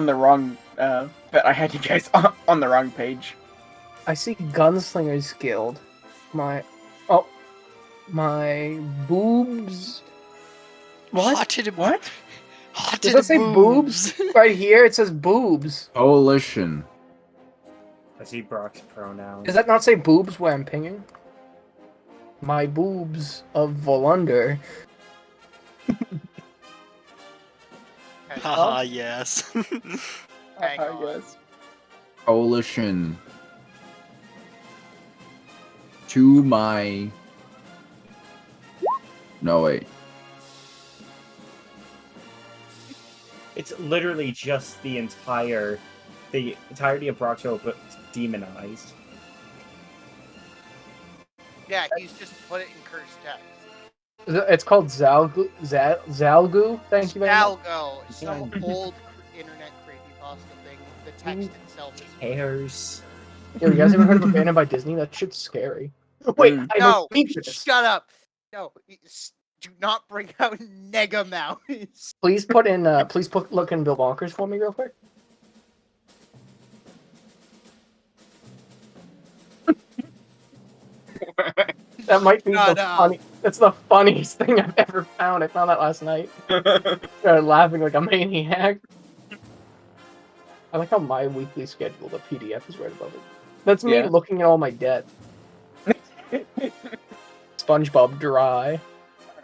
the wrong, that I had you guys on the wrong page. I see Gunslinger's Guild. My boobs. What? Haunted, What? haunted Does that say boobs? Right here, it says boobs. Coalition. I see Brok's pronouns. Does that not say boobs where I'm pinging? My boobs of Volunder. Haha, yes. Hang on. Yes. Coalition. To my... No, wait. It's literally just the entirety of Brok's show, but demonized. Yeah, he's just put it in cursed text. It's called Zalgu. Zalgu. Thank you very much. Stalgo, some old internet creepypasta thing. The text itself is. Cares. Yo, you guys ever heard of Abandoned by Disney? That shit's scary. Wait, I No, need this. shut up. No, do not bring out Nega Mouse. Please look in Bill Bonkers for me real quick. That might be That's the funniest thing I've ever found. I found that last night. Started laughing like a maniac. I like how my weekly schedule, the PDF, is right above it. That's me looking at all my debt. SpongeBob dry.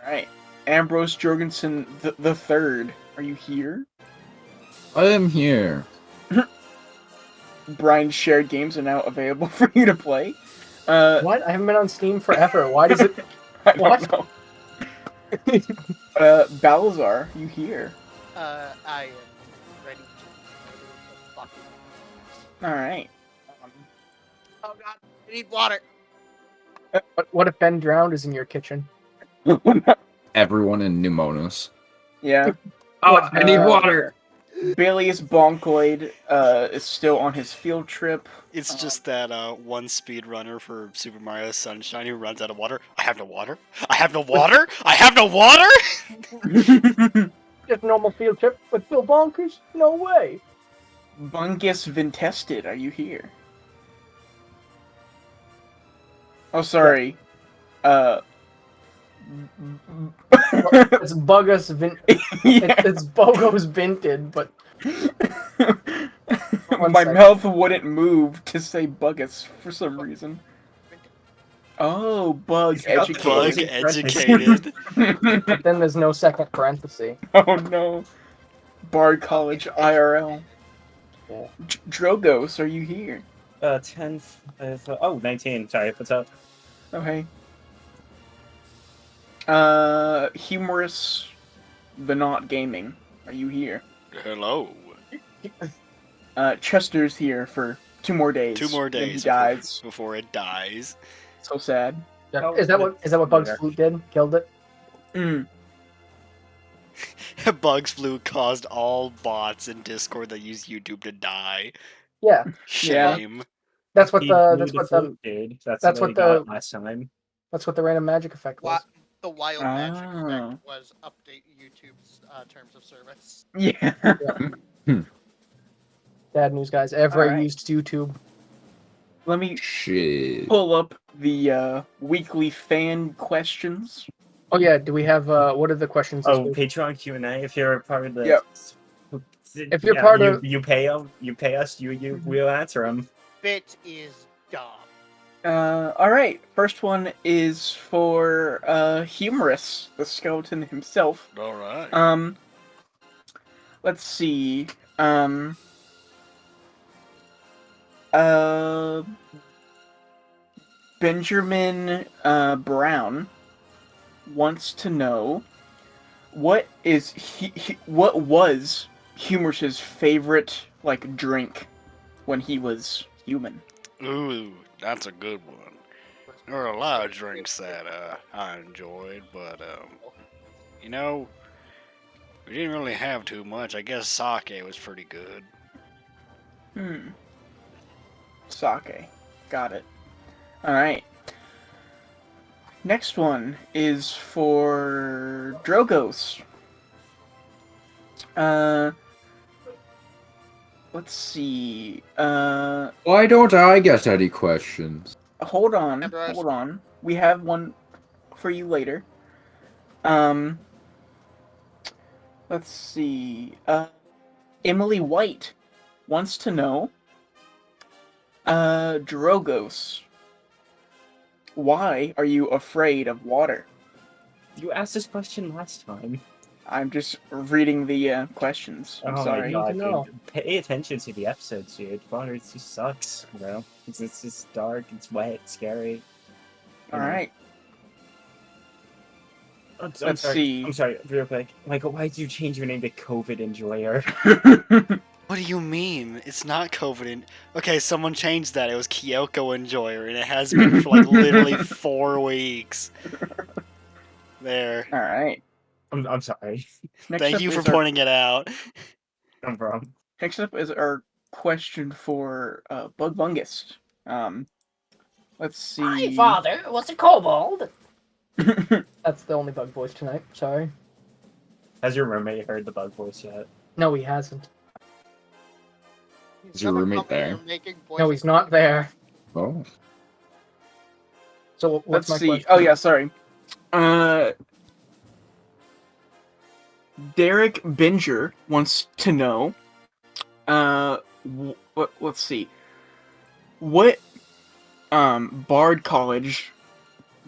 Alright. Ambrose Jorgensen the third. Are you here? I am here. Brian's shared games are now available for you to play. What? I haven't been on Steam forever. Why does it... I don't know. Balazar, you here? I am ready to murder the fucking. Alright. Oh god, I need water. What if Ben Drowned is in your kitchen? Everyone in Pneumonos. Yeah. Oh, I need water! Bilious Bonkoid is still on his field trip. It's just that one speedrunner for Super Mario Sunshine who runs out of water. I have no water. I have no water. I have no water. Just normal field trip with Bill Bonkers? No way. Bungus Vintested, are you here? Oh, sorry. It's Bugus It's Bogos Vinted, but my mouth wouldn't move to say Bugus for some reason. Oh, bug educated. Bug educated. But then there's no second parenthesis. Oh no. Bard College IRL. Yeah. Drogos, are you here? 10th of... 19. Sorry, what's up? Okay. Humorous the Not Gaming, are you here? Hello. Chester's here for 2 more days. 2 more days. He dies. Before it dies. So sad. Is that what Bugs Flute did? Killed it? Bugs Flu caused all bots in Discord that use YouTube to die. Yeah. Shame. That's what got last time. That's what the random magic effect was. The wild magic effect was update YouTube's terms of service. Yeah. Bad news, guys. Ever used YouTube? Let me pull up the weekly fan questions. Oh yeah, do we have what are the questions? Patreon Q&A. If you're part of the, if you're part of, you pay them. You pay us. We'll answer them. Bit is dumb. All right. First one is for Humorous, the skeleton himself. All right. Let's see. Benjamin Brown wants to know what was Humous's favorite drink when he was human. Ooh, that's a good one. There were a lot of drinks that I enjoyed, but we didn't really have too much. I guess sake was pretty good. Sake. Got it. Alright. Next one is for Drogos. let's see. Why don't I get any questions? Hold on, Ambrose. hold on. We have one for you later. Let's see. Emily White wants to know. Drogos. Why are you afraid of water? You asked this question last time. I'm just reading the questions. I'm Oh sorry. my god, Need to know. dude. Pay attention to the episodes, dude. Water just sucks, bro. It's just dark, it's wet, it's scary. All right. I'm Let's sorry. see. I'm sorry, real quick. Michael, why did you change your name to COVID Enjoyer? What do you mean? It's not COVID. Okay, someone changed that. It was Kyoko Enjoyer, and it has been for like literally 4 weeks. There. All right. I'm sorry. Next Thank up you for is our- pointing it out. No problem. Next up is our question for Bug Bungus. Let's see. My father was a kobold. That's the only bug voice tonight. Sorry. Has your roommate heard the bug voice yet? No, he hasn't. He's Is your never roommate come in here there? making No, he's not there. Oh. So what's Let's my see. question? Oh yeah, sorry. Derek Binger wants to know. Let's see. What Bard College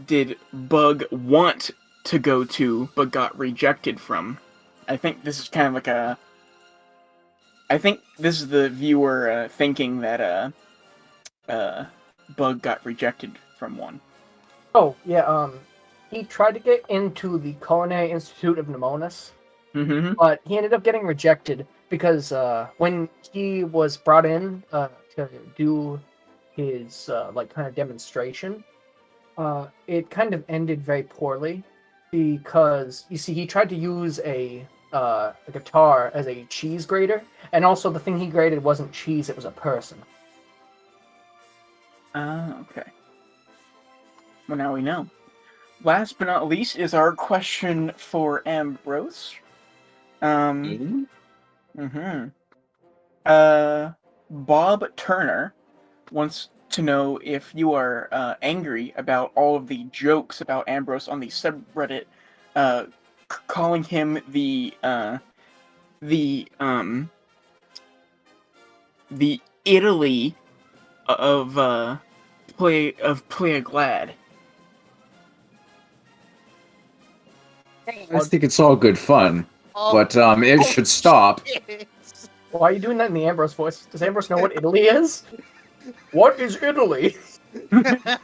did Bug want to go to but got rejected from? I think this is kind of like a. I think this is the viewer thinking that Bug got rejected from one. Oh yeah. He tried to get into the Culinary Institute of Nemonis, Mm-hmm. but he ended up getting rejected because when he was brought in to do his like kind of demonstration, it kind of ended very poorly because you see he tried to use a guitar as a cheese grater, and also the thing he grated wasn't cheese; it was a person. Okay. Well, now we know. Last but not least is our question for Ambrose. Hmm? Bob Turner wants to know if you are angry about all of the jokes about Ambrose on the subreddit, calling him the Italy of Playa Glad. I think it's all good fun, Oh, but it should stop. yes. Why are you doing that in the Ambrose voice? Does Ambrose know what Italy is? What is Italy? I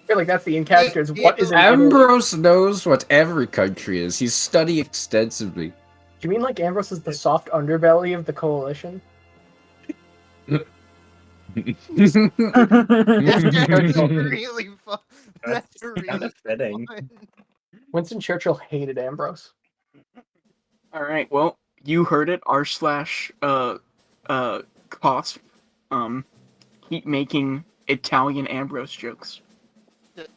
feel like that's the in characters. What is in Italy? Ambrose knows what every country is. He's studied extensively. Do you mean like Ambrose is the soft underbelly of the coalition? That's Churchill. really fun. That's kind really of fitting. fun. Winston Churchill hated Ambrose. All right. Well, you heard it. Cost keep making Italian Ambrose jokes.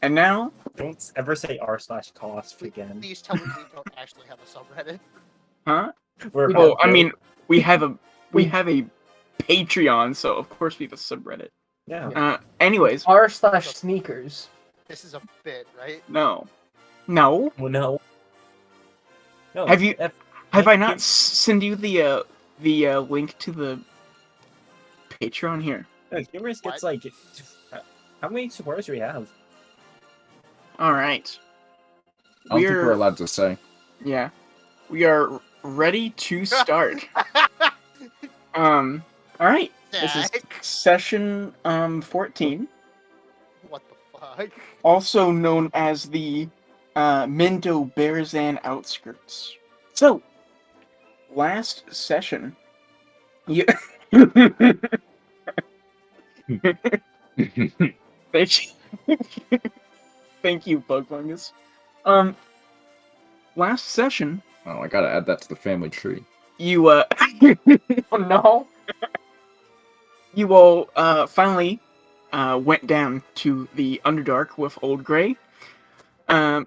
And now, Don't ever say r/cost again. Please tell me we don't actually have a subreddit. huh? We're Oh, about I to. mean, we have a Patreon, so of course we have a subreddit. Yeah. Anyways, r/sneakers. This is a bit, right? no. Well, no. No. Have you- F- Have I Thank not you. send you the link to the Patreon here? No, Humorous gets like. How many supporters do we have? All right. I don't think we're allowed to say. Yeah, we are ready to start. All right. This is Jack, session 14, what the fuck? also known as the Mendo Bearzan Outskirts. So, last session, you. Thank you. Thank you, Bug Fungus. Last session, Oh, I gotta add that to the family tree. you Oh no! you all finally went down to the Underdark with Old Grey,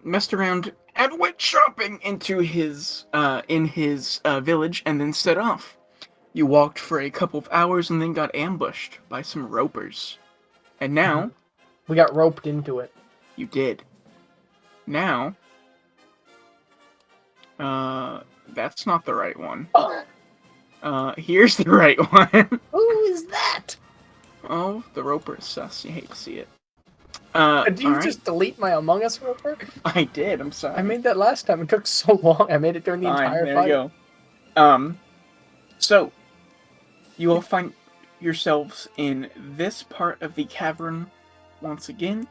messed around and went shopping into his village, and then set off. You walked for a couple of hours and then got ambushed by some ropers. And now, We got roped into it. you did. Now, that's not the right one. Here's the right one. Who is that? Oh, the roper is sus. You hate to see it. Did you alright. just delete my Among Us roper? I did, I'm sorry. I made that last time. It took so long. I made it during the Fine, entire there fight. you go. So, you will find yourselves in this part of the cavern once again.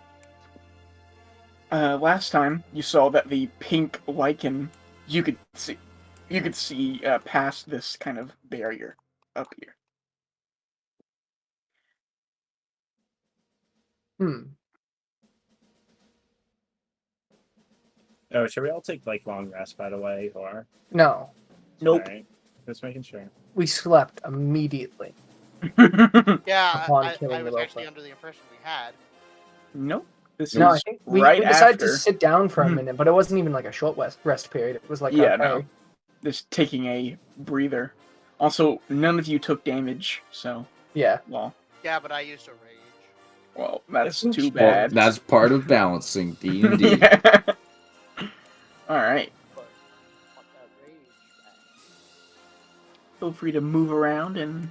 Last time, you saw that the pink lichen, you could see past this kind of barrier up here. Oh, should we all take like long rest, by the way, or? No, Nope. Alright, just making sure. we slept immediately. Yeah, Upon I killing the was actually roper. under the impression we had. Nope. This No, I is think we right decided after to sit down for a minute, but it wasn't even like a short rest period. It was like, Yeah, okay. no. Just taking a breather. Also, none of you took damage, so Yeah. well, Yeah, but I used a rage. that's too Well, bad. that's part of balancing D&D. Yeah. All right. But want that rage back. Feel free to move around and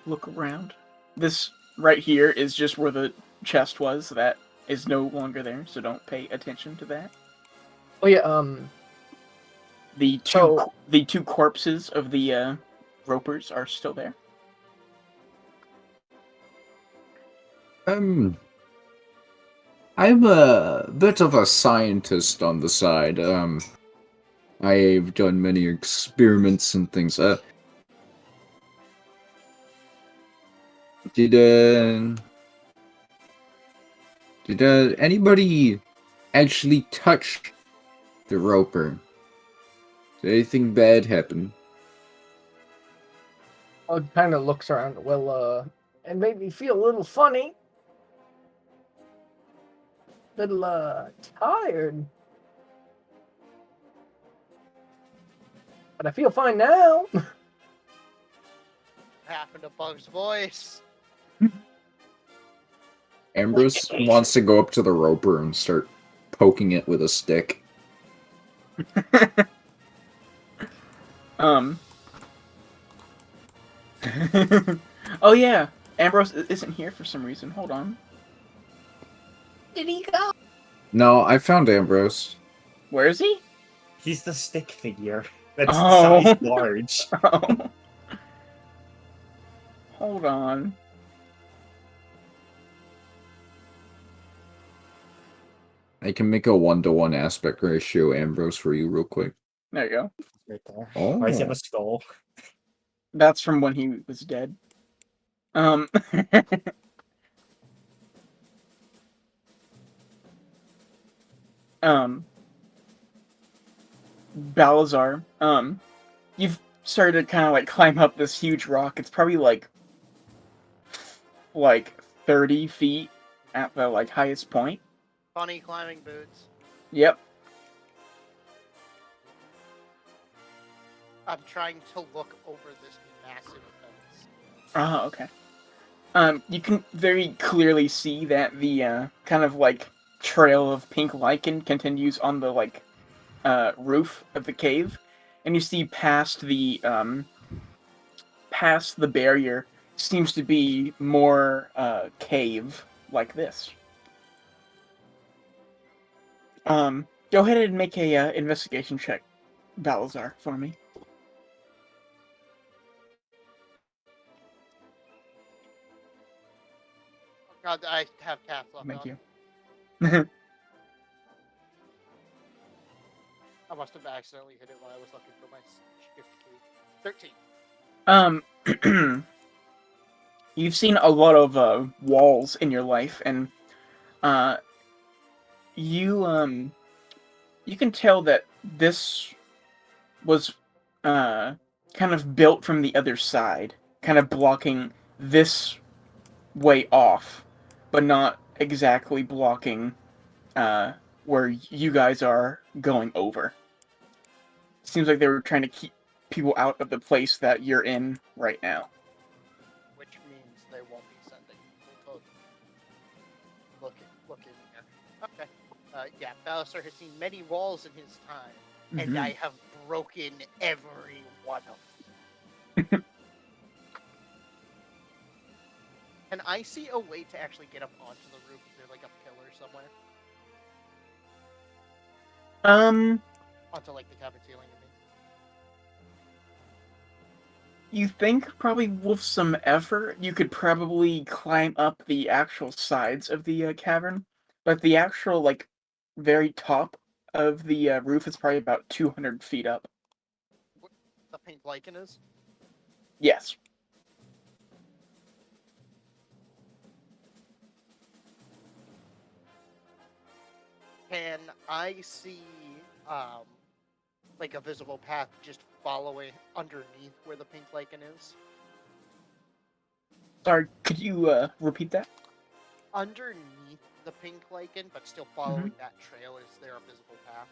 look around. This right here is just where the chest was. That is no longer there, so don't pay attention to that. Oh yeah. The two corpses of the ropers are still there. I'm a bit of a scientist on the side. I've done many experiments and things. Did anybody actually touch the roper? Did anything bad happen? It kind of looks around. Well, it made me feel a little funny. Little tired. But I feel fine now. What happened to Bug's voice? Ambrose wants to go up to the roper and start poking it with a stick. Oh yeah, Ambrose isn't here for some reason. Hold on. Did he go? No, I found Ambrose. Where is he? He's the stick figure. That's Oh. size large. Oh. Hold on. I can make a 1-to-1 aspect ratio Ambrose for you real quick. There you go. Right there. Oh. Why does he have a skull? That's from when he was dead. Balazar, you've started to kind of like climb up this huge rock. It's probably like 30 feet at the like highest point. Funny climbing boots. Yep. I'm trying to look over this massive fence. Oh, okay. You can very clearly see that the kind of like trail of pink lichen continues on the like roof of the cave, and you see past the barrier seems to be more cave like this. Go ahead and make a investigation check, Balazar, for me. Oh god, I have caps lock Thank on. you. I must have accidentally hit it when I was looking for my shift key. 13. You've seen a lot of walls in your life, and you can tell that this was kind of built from the other side, kind of blocking this way off, but not exactly blocking where you guys are going over. Seems like they were trying to people out of the place that you're in right now. Which means they won't be sending people to look in here. Okay. Yeah, Ballister has seen many walls in his time, and I have broken every one of them. Can I see a way to actually get up onto the roof? Is there like a pillar somewhere? Onto like the cavern ceiling, I mean. You think probably with some effort, you could probably climb up the actual sides of the cavern, but the actual like very top of the roof is probably about 200 feet up. What the pink lichen is? Yes. Can I see like a visible path just following underneath where the pink lichen is? Sorry, could you repeat that? Underneath the pink lichen, but still following that trail, is there a visible path?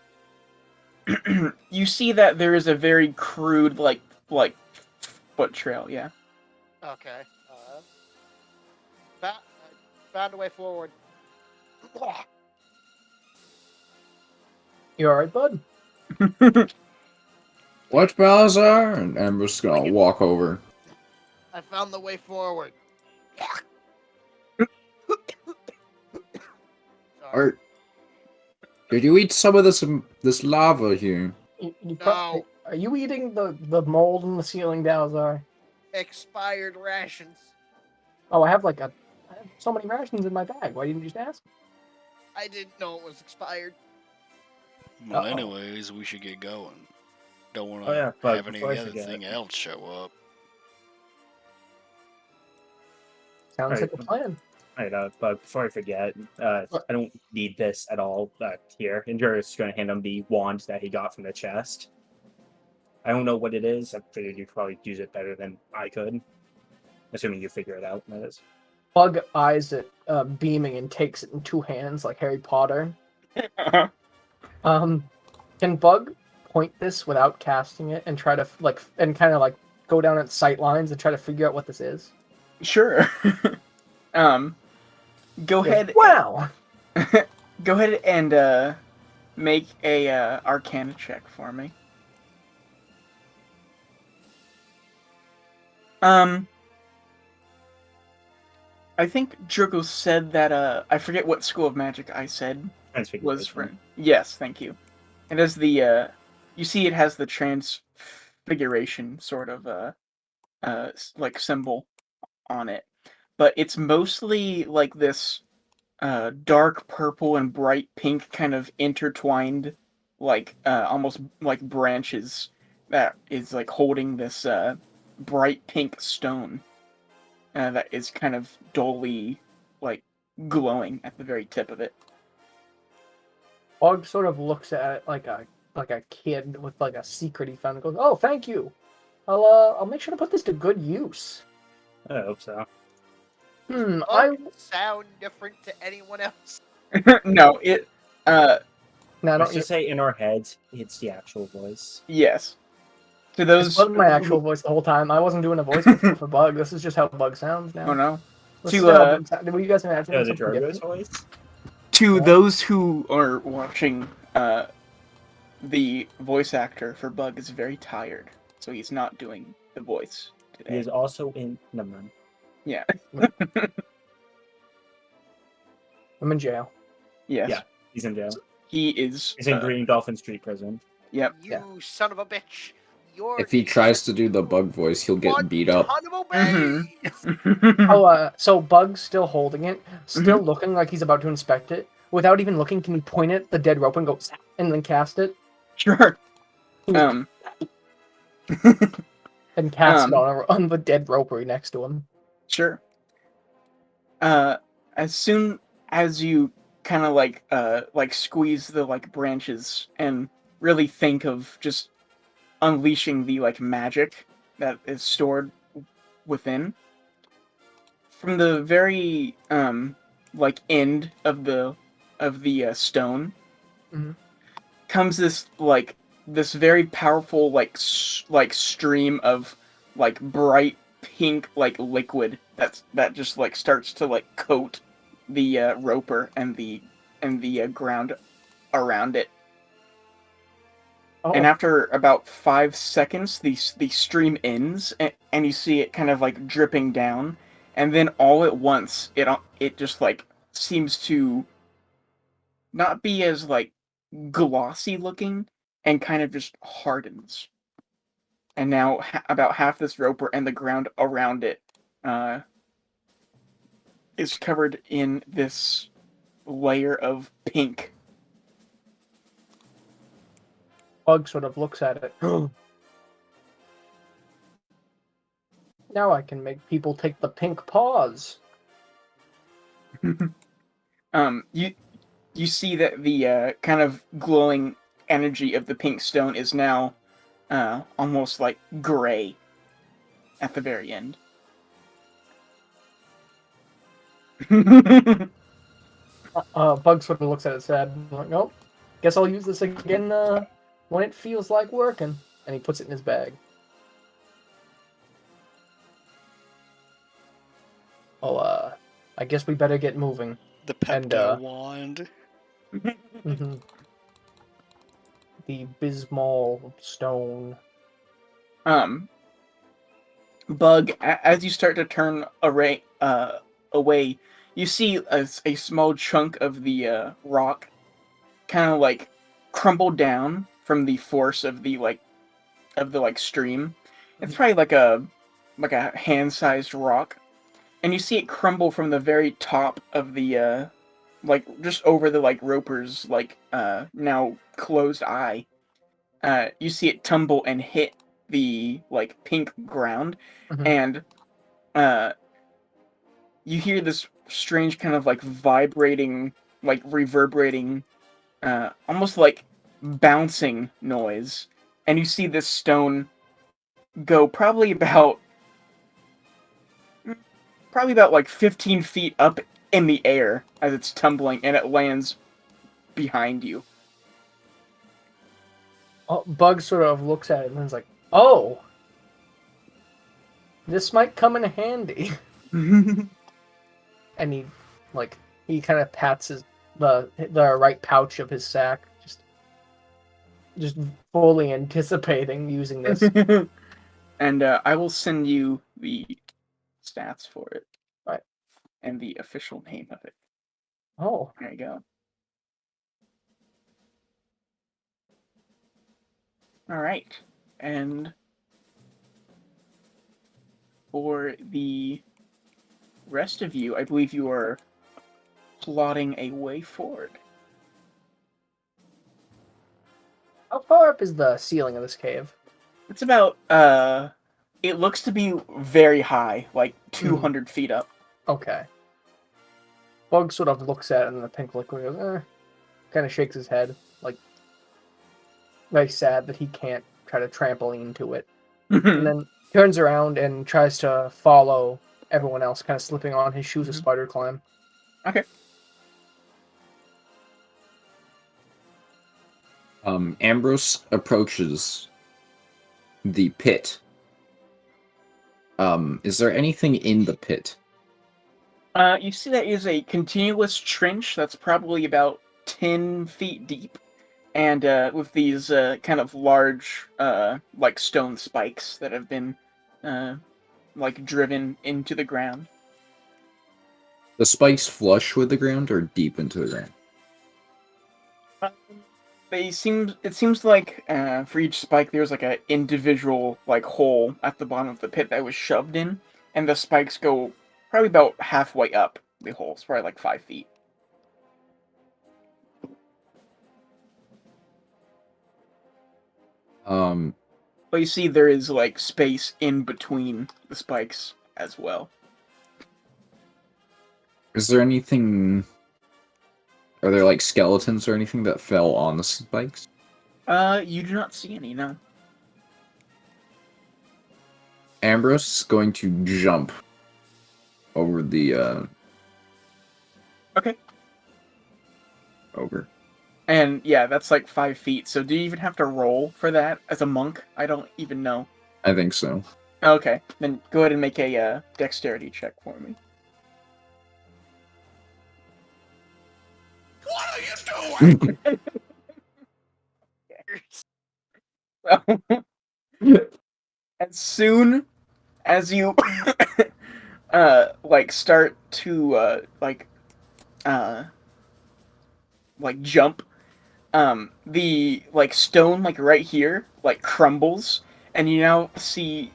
You see that there is a very crude like foot trail, yeah. Okay. Found a way forward. You alright, bud? Watch Balazar, and I'm just gonna walk over. I found the way forward. Sorry. Did you eat some of this lava here? No. Are you eating the mold in the ceiling, Dalzar? Expired rations. Oh, I have so many rations in my bag. Why didn't you just ask? I didn't know it was expired. Well, Uh-oh. anyways, we should get going. Don't want to Oh, yeah, but have any before I other forget- thing else show up. Sounds Right. like a plan. Right, but before I forget, I don't need this at all here. And Jorah's going to hand him the wand that he got from the chest. I don't know what it is. I figured you could probably use it better than I could. Assuming you figure it out, that is. Bug eyes it, beaming, and takes it in two hands like Harry Potter. Can Bug point this without casting it and try to go down its sight lines and try to figure out what this is? Sure. Go ahead. Wow. Go ahead and make a Arcana check for me. I think Jurgo said that I forget what school of magic I said was for. Yes, thank you. It has the you see it has the transfiguration sort of like symbol on it, but it's mostly like this dark purple and bright pink kind of intertwined, like almost like branches that is like holding this bright pink stone that is kind of dully like glowing at the very tip of it. Bug sort of looks at it like a kid with like a secret he found and goes, "Oh, thank you. I'll make sure to put this to good use." I hope so. I sound different to anyone else. No, it Now, Let's don't you just say in our heads, it's the actual voice. yes. To This those wasn't my actual voice the whole time. I wasn't doing a voice before for Bug. This is just how Bug sounds now. Oh no. Listen to how Bug sound- Were you guys imagining The something Jorgo's different? voice? To Yeah. those who are watching, the voice actor for Bug is very tired, so he's not doing the voice He today. is also in... Never mind. Yeah. I'm in jail. Yes. Yeah. He's in jail. He is. He's in Green Dolphin Street Prison. Yep. You son of a bitch. You're If he tries to do the bug voice, he'll get beat up. So Bug's still holding it, still looking like he's about to inspect it. Without even looking, can you point at the dead rope and go, "Snap," and then cast it? Sure. And cast it on the dead ropery next to him. Sure. As soon as you kind of like squeeze the like branches and really think of just unleashing the like magic that is stored within, from the very like end of the stone comes this like this very powerful like stream of like bright pink like liquid that just like starts to like coat the roper and the ground around it. Oh, And after about 5 seconds, the stream ends, and you see it kind of like dripping down, and then all at once, it just like seems to not be as like glossy looking, and kind of just hardens. And now about half this roper and the ground around it uh, is covered in this layer of pink. Bug sort of looks at it. Now I can make people take the pink paws. You see that the kind of glowing energy of the pink stone is now almost like gray at the very end. Bug sort of looks at it sad. I'm like, nope. Guess I'll use this again when it feels like working. And he puts it in his bag. Oh, I guess we better get moving. The Pepto wand. Mm-hmm. The Bismol stone. Bug, as you start to turn away, you see a small chunk of the rock kind of like crumble down from the force of the stream. It's probably like a hand-sized rock, and you see it crumble from the very top of the like just over the like roper's like now closed eye. You see it tumble and hit the like pink ground, Mhm. and you hear this strange kind of like vibrating, like reverberating, almost like bouncing noise, and you see this stone go probably about like 15 feet up in the air as it's tumbling, and it lands behind you. Oh, Bug sort of looks at it and is like, oh! This might come in handy. And he kind of pats the right pouch of his sack, just fully anticipating using this. And I will send you the stats for it. Right. And the official name of it. Oh, There you go. Alright. And for the rest of you, I believe you are plotting a way forward. how far up is the ceiling of this cave? It's about, it looks to be very high, like 200 feet up. Okay. Bug sort of looks at it and the pink liquid goes, kind of shakes his head, like very sad that he can't try to trampoline to it. And then turns around and tries to follow everyone else, kind of slipping on his shoes of spider climb. Okay. Ambrose approaches the pit. Is there anything in the pit? You see that is a continuous trench that's probably about 10 feet deep, and with these kind of large, like stone spikes that have been, like driven into the ground. The spikes flush with the ground or deep into the ground? It seems like for each spike there's like an individual like hole at the bottom of the pit that was shoved in, and the spikes go probably about halfway up the hole. It's probably like 5 feet. But you see there is like space in between the spikes as well. Is there anything... Are there like skeletons or anything that fell on the spikes? You do not see any, no. Ambrose is going to jump over the Okay. over. And yeah, that's like 5 feet. So do you even have to roll for that as a monk? I don't even know. I think so. Okay, then go ahead and make a dexterity check for me. What are you doing? As soon as you like start to uh jump, the like stone like right here like crumbles, and you now see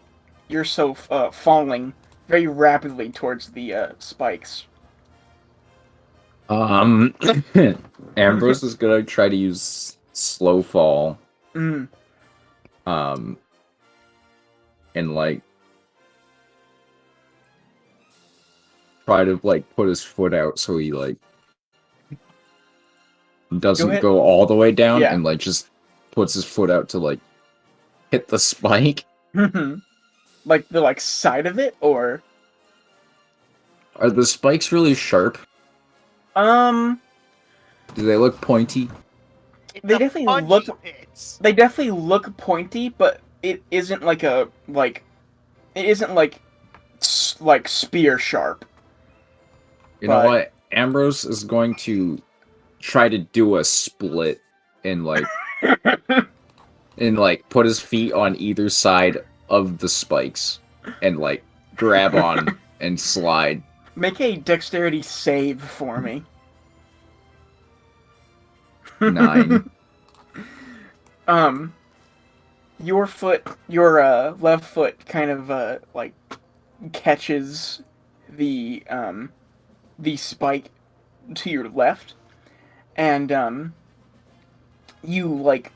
yourself falling very rapidly towards the spikes. Ambrose is gonna try to use slow fall. Mm. Um, and like try to like put his foot out so he like doesn't ahead. go all the way down, Yeah. and like just puts his foot out to like hit the spike. Like the like side of it, or Are the spikes really sharp? um Do they look pointy? It's They a definitely punching look- pits. they definitely look pointy, but it isn't like a like it isn't like like spear sharp. You know But- what? Ambrose is going to try to do a split and like put his feet on either side of the spikes and like grab on and slide. Make a dexterity save for me. 9. Your foot, your left foot, kind of like catches the spike to your left, and you like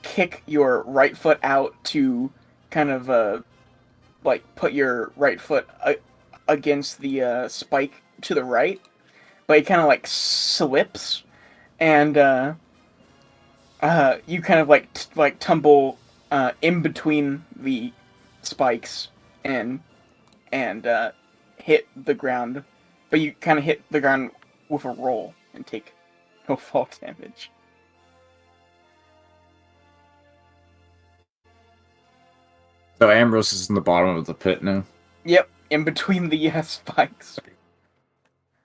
kick your right foot out to kind of like put your right foot against the spike to the right, but it kind of like slips, and you kind of like tumble in between the spikes and hit the ground, but you kind of hit the ground with a roll and take no fall damage. So Ambrose is in the bottom of the pit now. Yep, in between the spikes.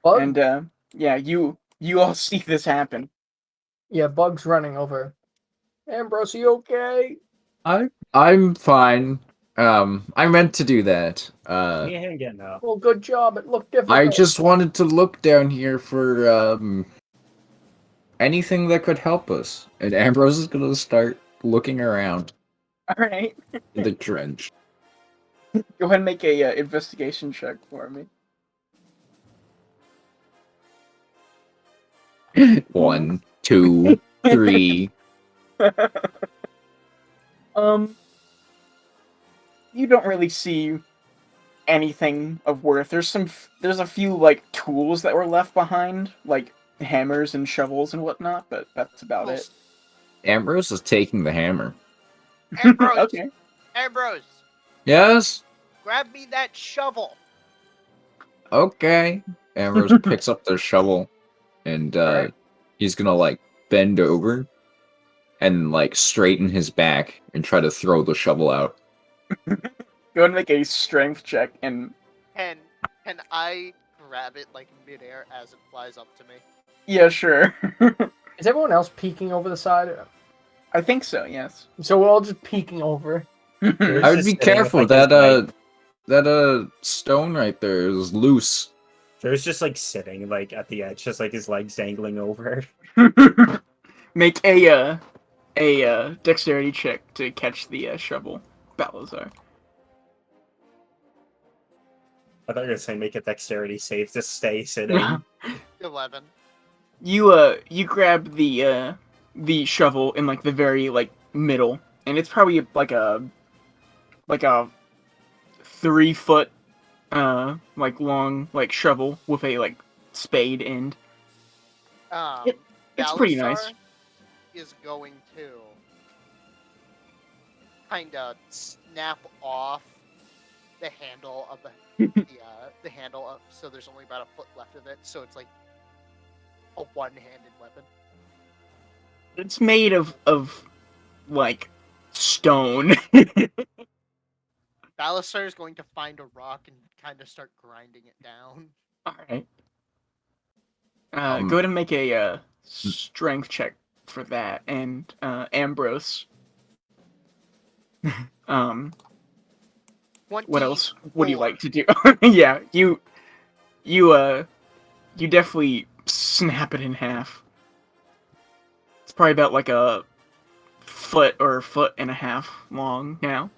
Bug? And yeah, you all see this happen. Yeah, Bug's running over. Ambrose, you okay? I'm fine. I meant to do that. Yeah, again, no. Well, good job. It looked difficult. I just wanted to look down here for anything that could help us. And Ambrose is gonna start looking around All right, in the trench. go ahead and make a investigation check for me. 1, 2, 3. You don't really see anything of worth. There's a few like tools that were left behind, like hammers and shovels and whatnot, but that's about it. Ambrose is taking the hammer. Ambrose, Okay. Ambrose, Yes? grab me that shovel. Okay. Ambrose picks up the shovel and Alright. he's gonna like bend over and like straighten his back and try to throw the shovel out. Go ahead and make a strength check, and Can I grab it like midair as it flies up to me? yeah, sure. Is everyone else peeking over the side? I think so. Yes. So we're all just peeking over. I would just be sitting with, careful. like, his That stone right there is loose. There's just like sitting like at the edge, just like his legs dangling over. Make a dexterity check to catch the shovel, Balazar. I thought you were gonna say make a dexterity save to stay sitting. 11. You grab the shovel in like the very like middle, and it's probably like a 3 foot like long like shovel with a like spade end. It's pretty nice. Balasar is going to kind of snap off the handle of the handle up, so there's only about a foot left of it, so it's like a one-handed weapon. It's made of like stone. Balasar is going to find a rock and kind of start grinding it down. All right. Um, Go ahead and make a strength check for that, and Ambrose. What else would you 24. like to do? Yeah, you definitely snap it in half. It's probably about like a foot or a foot and a half long now.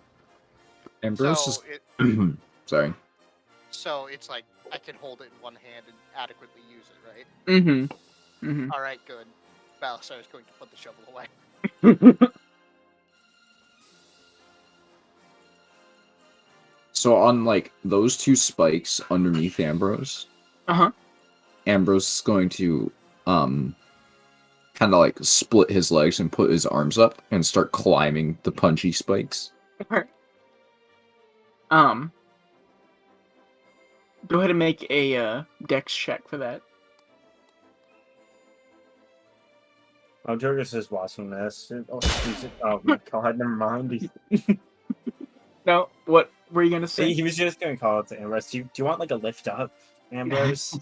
Ambrose So is. it Sorry. so it's like I can hold it in one hand and adequately use it, right? Mm-hmm. All right, good. Balasar is going to put the shovel away. So on like those two spikes underneath Ambrose, Uh-huh. Ambrose is going to kind of like split his legs and put his arms up and start climbing the punchy spikes. Alright. Go ahead and make a dex check for that. Oh, Jorgus is watching this. Oh my god, never mind. No, what were you gonna say? He was just gonna call it to Ambrose. Do you want like a lift up, Ambrose?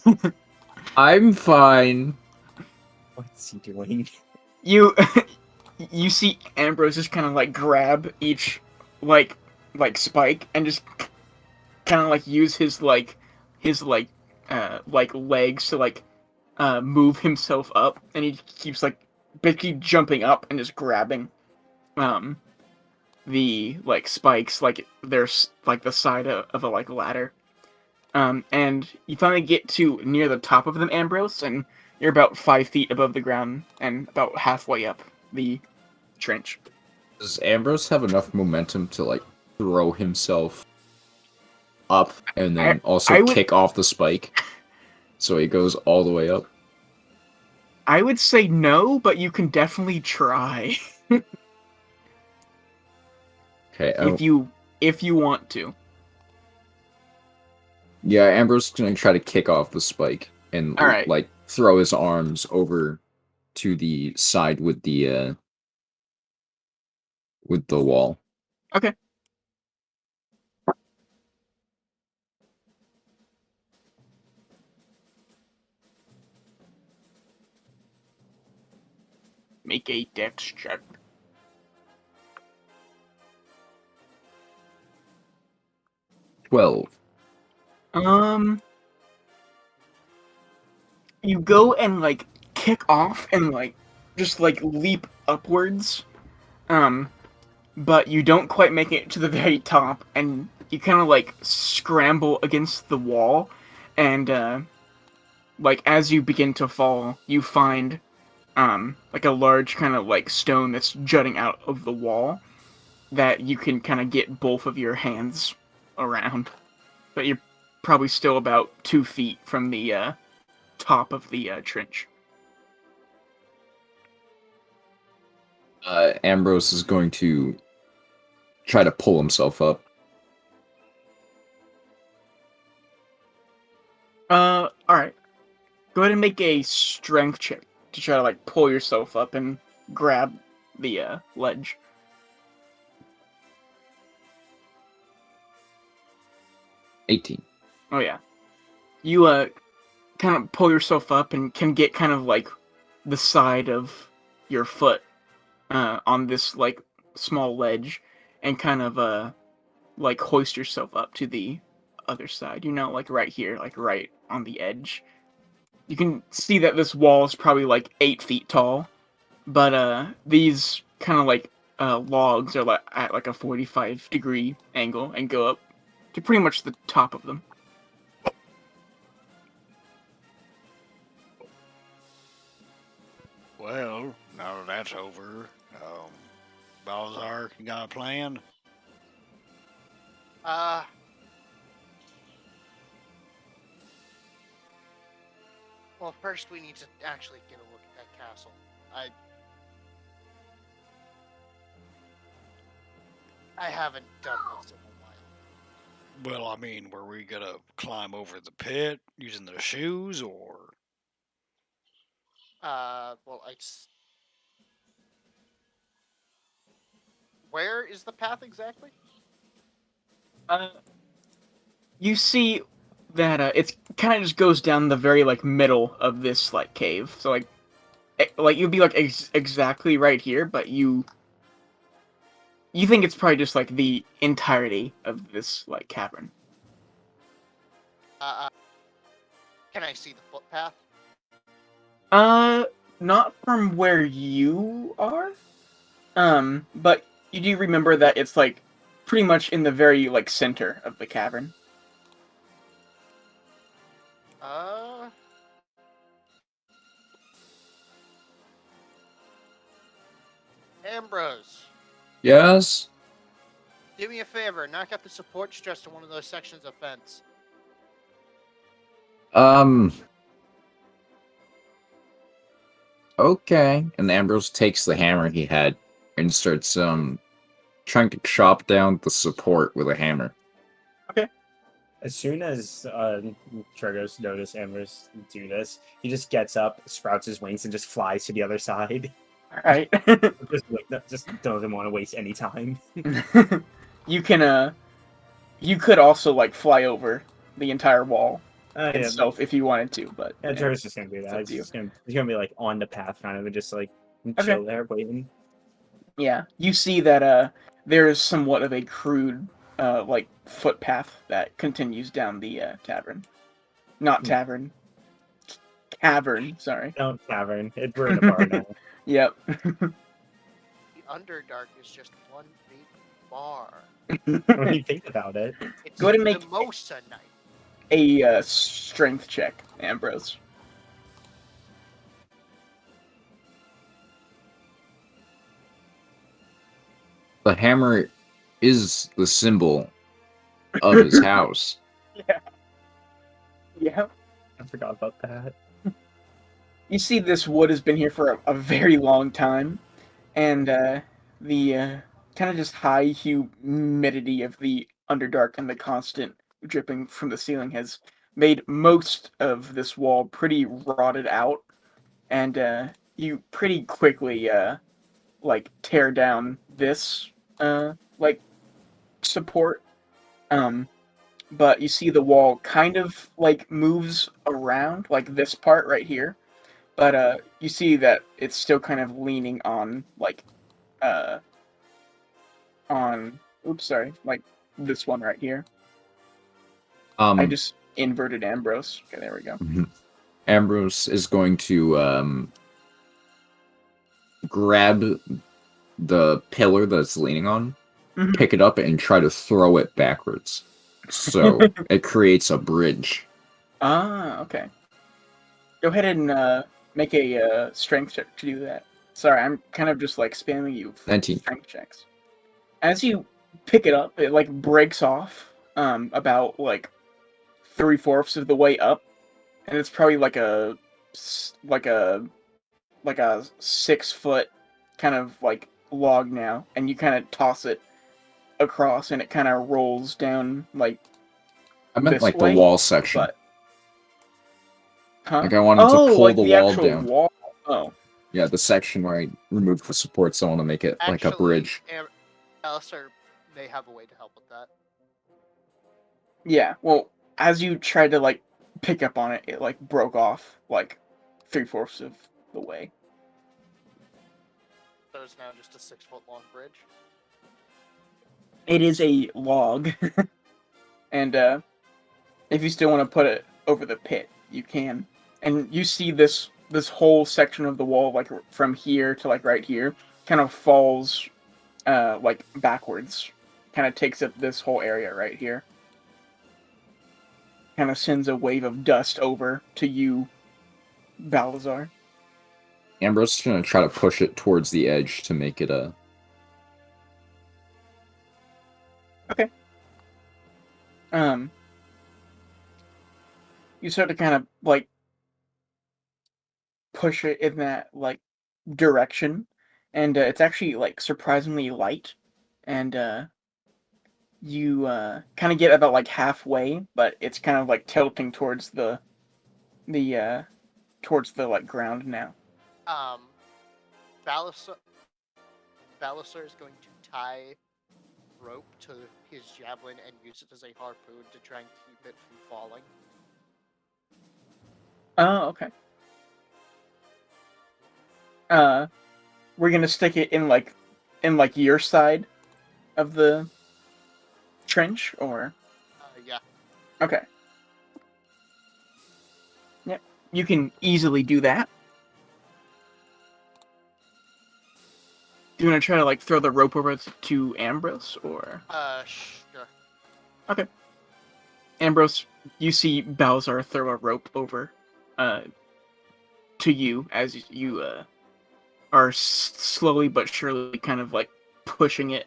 I'm fine. What's he doing? You you see Ambrose just kind of like grab each like spike and just kind of like use his legs to move himself up, and he keeps like basically jumping up and just grabbing um the like spikes like there's like the side of a like ladder. And you finally get to near the top of them, Ambrose, and you're about 5 feet above the ground and about halfway up the trench. Does Ambrose have enough momentum to like throw himself up and then also I would kick off the spike so he goes all the way up? I would say no, but you can definitely try Okay. if you want to. Yeah, Ambrose is gonna try to kick off the spike and All right. like throw his arms over to the side with the wall. Okay. Make a dex check. 12. You go and like kick off and like just like leap upwards. But you don't quite make it to the very top, and you kind of like scramble against the wall, and like as you begin to fall, you find like a large kind of like stone that's jutting out of the wall that you can kind of get both of your hands around, but you're probably still about 2 feet from the top of the trench. Ambrose is going to try to pull himself up. All right. Go ahead and make a strength check to try to like pull yourself up and grab the ledge. 18. Oh yeah. You kind of pull yourself up and can get kind of like the side of your foot on this like small ledge and kind of like hoist yourself up to the other side. You know, like right here, like right on the edge. You can see that this wall is probably like 8 feet tall, but these kind of like logs are like at like a 45-degree angle and go up to pretty much the top of them. Well, now that that's over, Balzar, you got a plan? Well, first we need to actually get a look at that castle. I haven't done this in a while. Well, I mean, were we gonna climb over the pit using the shoes, or? Well, Where is the path exactly? You see that it kind of just goes down the very like middle of this like cave. So like you'd be like exactly right here, but you think it's probably just like the entirety of this like cavern. Can I see the footpath? Not from where you are. But you do remember that it's like pretty much in the very like center of the cavern. Ambrose, Yes. do me a favor. Knock out the support stress to one of those sections of fence. Okay. And Ambrose takes the hammer he had and starts trying to chop down the support with a hammer. As soon as Trigos notices Ambrose do this, he just gets up, sprouts his wings, and just flies to the other side. All right. just doesn't want to waste any time. You can you could also like fly over the entire wall itself if you wanted to, but Yeah, Trigos just gonna do it's that. up to He's gonna be like on the path, kind of, and just like chill there, waiting. yeah, you see that there is somewhat of a crude like footpath that continues down the tavern. Not tavern. Cavern, sorry. No, tavern. We're in a bar now. Yep. The Underdark is just one big bar. When you think about it. It's Go ahead and the make Mimosa night. a strength check, Ambrose. The hammer is the symbol of his house. Yeah. Yeah. I forgot about that. You see this wood has been here for a very long time, and the kind of just high humidity of the Underdark and the constant dripping from the ceiling has made most of this wall pretty rotted out, and you pretty quickly like tear down this like support. But you see the wall kind of like moves around, like this part right here. But you see that it's still kind of leaning on like oops, sorry, like this one right here. I just inverted Ambrose. Okay, there we go. Ambrose is going to grab the pillar that's leaning on, pick it up, and try to throw it backwards. So it creates a bridge. Ah, okay. Go ahead and make a strength check to do that. Sorry, I'm kind of just like spamming you. 19. Strength checks. As you pick it up, it like breaks off about like 3/4 of the way up, and it's probably like a 6-foot kind of like log now, and you kind of toss it across, and it kind of rolls down like. I meant this like way, the wall section. But, huh? Like I wanted to pull like the wall actual down. Wall. Oh. Yeah, the section where I removed the supports. I want to make it like a bridge. Alistair may have a way to help with that. Yeah, well, as you tried to like pick up on it, it like broke off like 3/4 of the way. So it's now just a 6-foot long bridge. It is a log, and if you still want to put it over the pit, you can. And you see this whole section of the wall, like from here to like right here, kind of falls like backwards. Kind of takes up this whole area right here. Kind of sends a wave of dust over to you, Balazar. Ambrose is going to try to push it towards the edge to make it a... Okay. You start to kind of like push it in that like direction, and it's actually like surprisingly light, and you kind of get about like halfway, but it's kind of like tilting towards the like ground now. Balasar is going to tie rope to his javelin and use it as a harpoon to try and keep it from falling. Oh, okay. We're gonna stick it in like your side of the trench, or Yeah. okay. Yep, you can easily do that. Do you want to try to like throw the rope over to Ambrose, or? Sure. Okay. Ambrose, you see Balzar throw a rope over, to you as you are slowly but surely kind of like pushing it.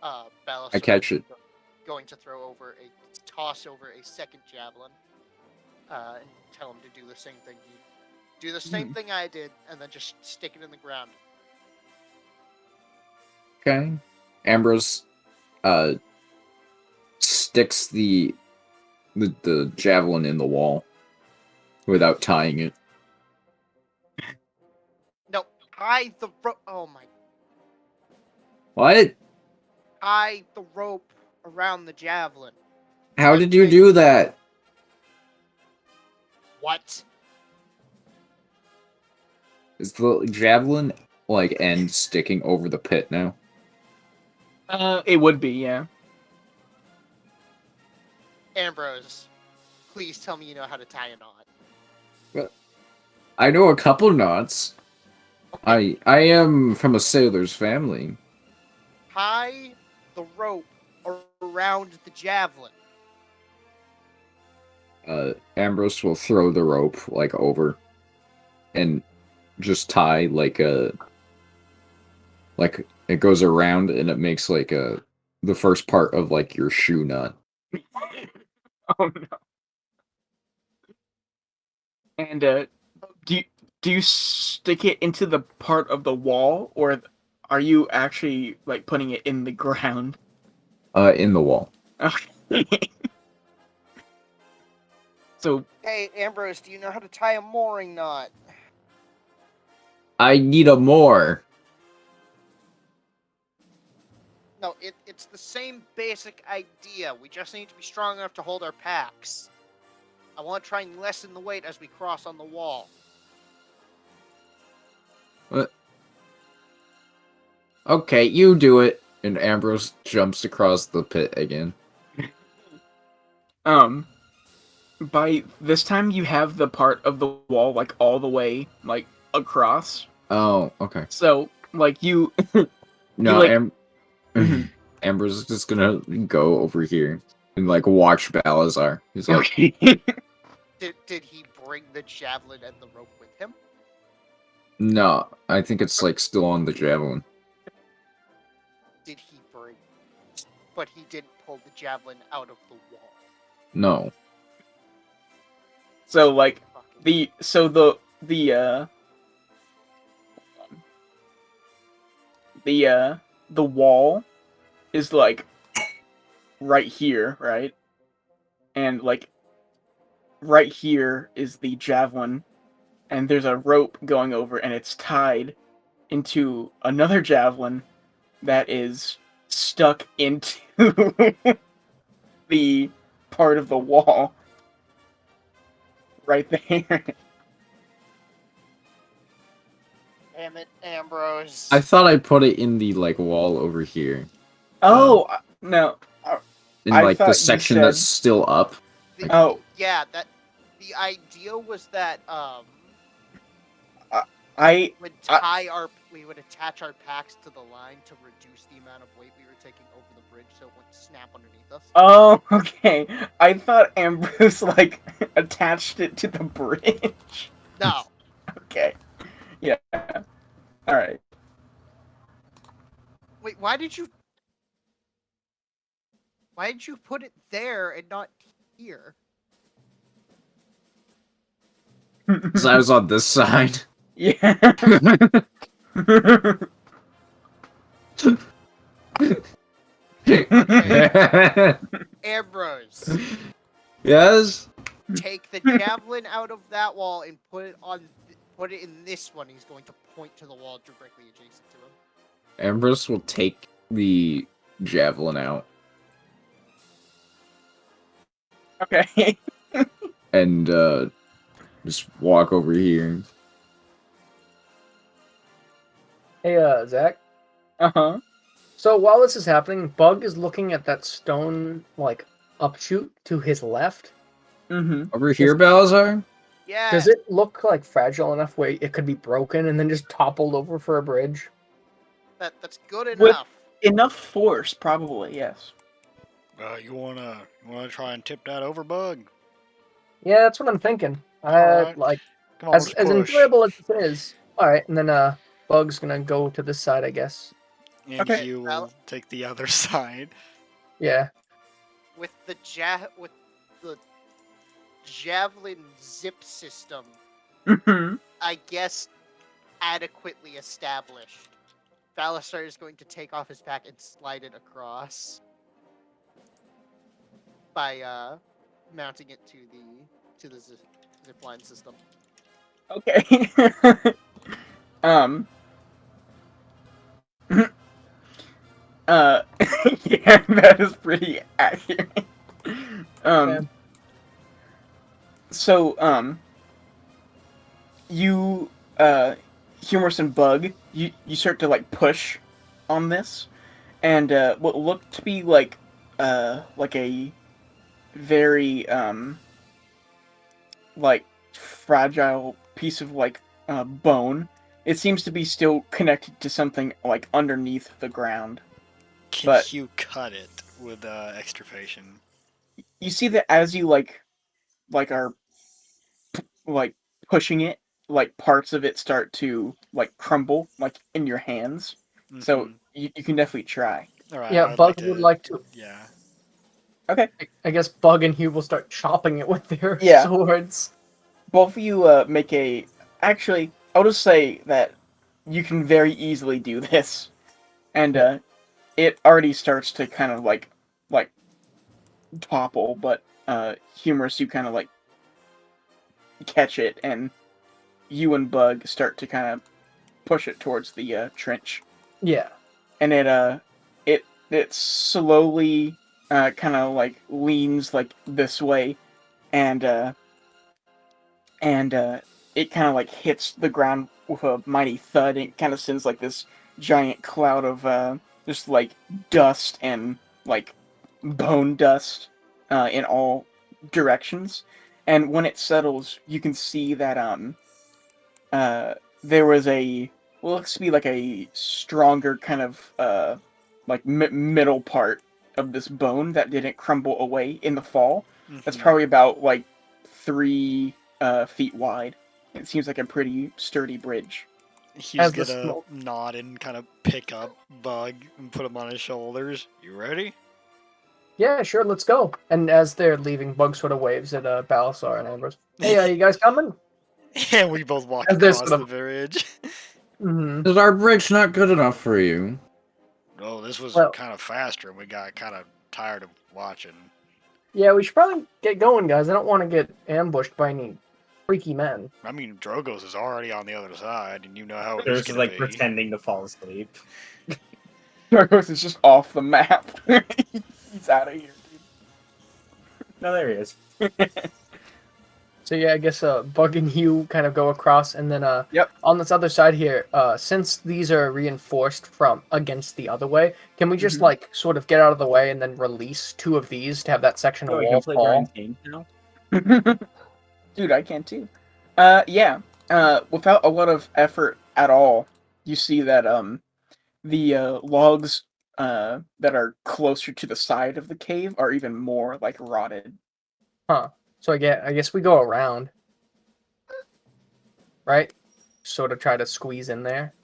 I Balasar catch it. going to toss over a second javelin, and tell him to do the same thing. You do the same thing I did, and then just stick it in the ground. Okay. Ambrose sticks the javelin in the wall without tying it. No, tie the rope. Oh my! What? Tie the rope around the javelin. How did you do that? What? Is the javelin like end sticking over the pit now? It would be, yeah. Ambrose, please tell me you know how to tie a knot. I know a couple knots. I am from a sailor's family. Tie the rope around the javelin. Ambrose will throw the rope like over and just tie like it goes around and it makes like the first part of like your shoe knot. Oh no. And do you stick it into the part of the wall, or are you actually like putting it in the ground? In the wall. Okay. So Hey, Ambrose, do you know how to tie a mooring knot? I need a more. No, it's the same basic idea. We just need to be strong enough to hold our packs. I want to try and lessen the weight as we cross on the wall. What? Okay, you do it. And Ambrose jumps across the pit again. by this time you have the part of the wall like all the way like across. Oh, okay. So like you No, like- Ambrose is just gonna go over here and like watch Balazar. He's like, okay. Did he bring the javelin and the rope with him? no, I think it's like still on the javelin. Did he bring... But he didn't pull the javelin out of the wall. No. So like Fucking... the wall is like right here, right? And like right here is the javelin, and there's a rope going over, and it's tied into another javelin that is stuck into the part of the wall right there. Damn it, Ambrose. I thought I put it in the like wall over here. Oh, no. In I like thought the you section said- that's still up. Oh. Yeah, the idea was that we would attach our packs to the line to reduce the amount of weight we were taking over the bridge so it wouldn't snap underneath us. Oh, okay. I thought Ambrose like attached it to the bridge. No. Okay. Yeah. All right. Wait, why did you put it there and not here? Because I was on this side. Yeah. Ambrose, Yes? take the javelin out of that wall and put it in this one. He's going to point to the wall directly adjacent to him. Ambrose will take the javelin out Okay. and just walk over here. Hey, Zach. Uh-huh. So while this is happening, Bug is looking at that stone, like, upshoot to his left. Mm-hmm. Over here, Balazar? Yeah. Does it look, like, fragile enough where it could be broken and then just toppled over for a bridge? That's good With- enough. Enough force, probably, yes. You wanna try and tip that over, Bug? Yeah, that's what I'm thinking. Alright. Like, Come on, as let's push. enjoyable as this is. Alright, and then, Bug's gonna go to this side, I guess. And Okay. you will take the other side. Yeah. With the javelin zip system, Mm-hmm. I guess, adequately established, Balasar is going to take off his pack and slide it across by mounting it to the zipline system. Okay. um. Yeah, that is pretty accurate. Yeah. So, you, Humorous and Bug, you start to, like, push on this, and, what looked to be, like a very, like, fragile piece of, like, bone. It seems to be still connected to something, like, underneath the ground. Can But- you cut it with extirpation? You see that as you, like are, like, pushing it, like, parts of it start to, like, crumble, like, in your hands. So, you can definitely try. Alright, Yeah, I'd Bug like would to. like to. Yeah. Okay. I guess Bug and Hugh will start chopping it with their Yeah. swords. Both of you, make a... Actually, I'll just say that you can very easily do this. And, it already starts to kind of, like, topple, but, Humorous, you kind of, like, catch it, and you and Bug start to kind of push it towards the, trench. Yeah. And it slowly, kind of, like, leans, like, this way, and, it kind of, like, hits the ground with a mighty thud, and it kind of sends, like, this giant cloud of, just, like, dust and, like, bone dust, in all directions. And when it settles, you can see that, there was what looks to be, like, a stronger kind of, like, middle part of this bone that didn't crumble away in the fall. That's probably about, like, 3 feet wide. It seems like a pretty sturdy bridge. He's As the gonna smoke- nod and kind of pick up Bug and put him on his shoulders. You ready? Yeah, sure, let's go. And as they're leaving, Bug sort of waves at Balasar and Ambrose. Hey, you guys coming? And we both walk As this across sort the of- bridge. Mm-hmm. Is our bridge not good enough for you? Oh, this was Well- kind of faster, and we got kind of tired of watching. Yeah, we should probably get going, guys. I don't want to get ambushed by any freaky men. I mean, Drogos is already on the other side, and you know how They're he's just gonna like be. pretending to fall asleep. Darkos is just off the map. He's out of here, No, there he is. dude. So yeah, I guess Bug and Hugh kind of go across, and then Yep. on this other side here, since these are reinforced from against the other way, can we just Mhm. like sort of get out of the way and then release 2 of these to have that section of Oh, you wall can play fall? Brian's game now? Dude, I can too. Yeah. Without a lot of effort at all, you see that the logs that are closer to the side of the cave are even more, like, rotted. So I guess we go around, right? Sort of try to squeeze in there,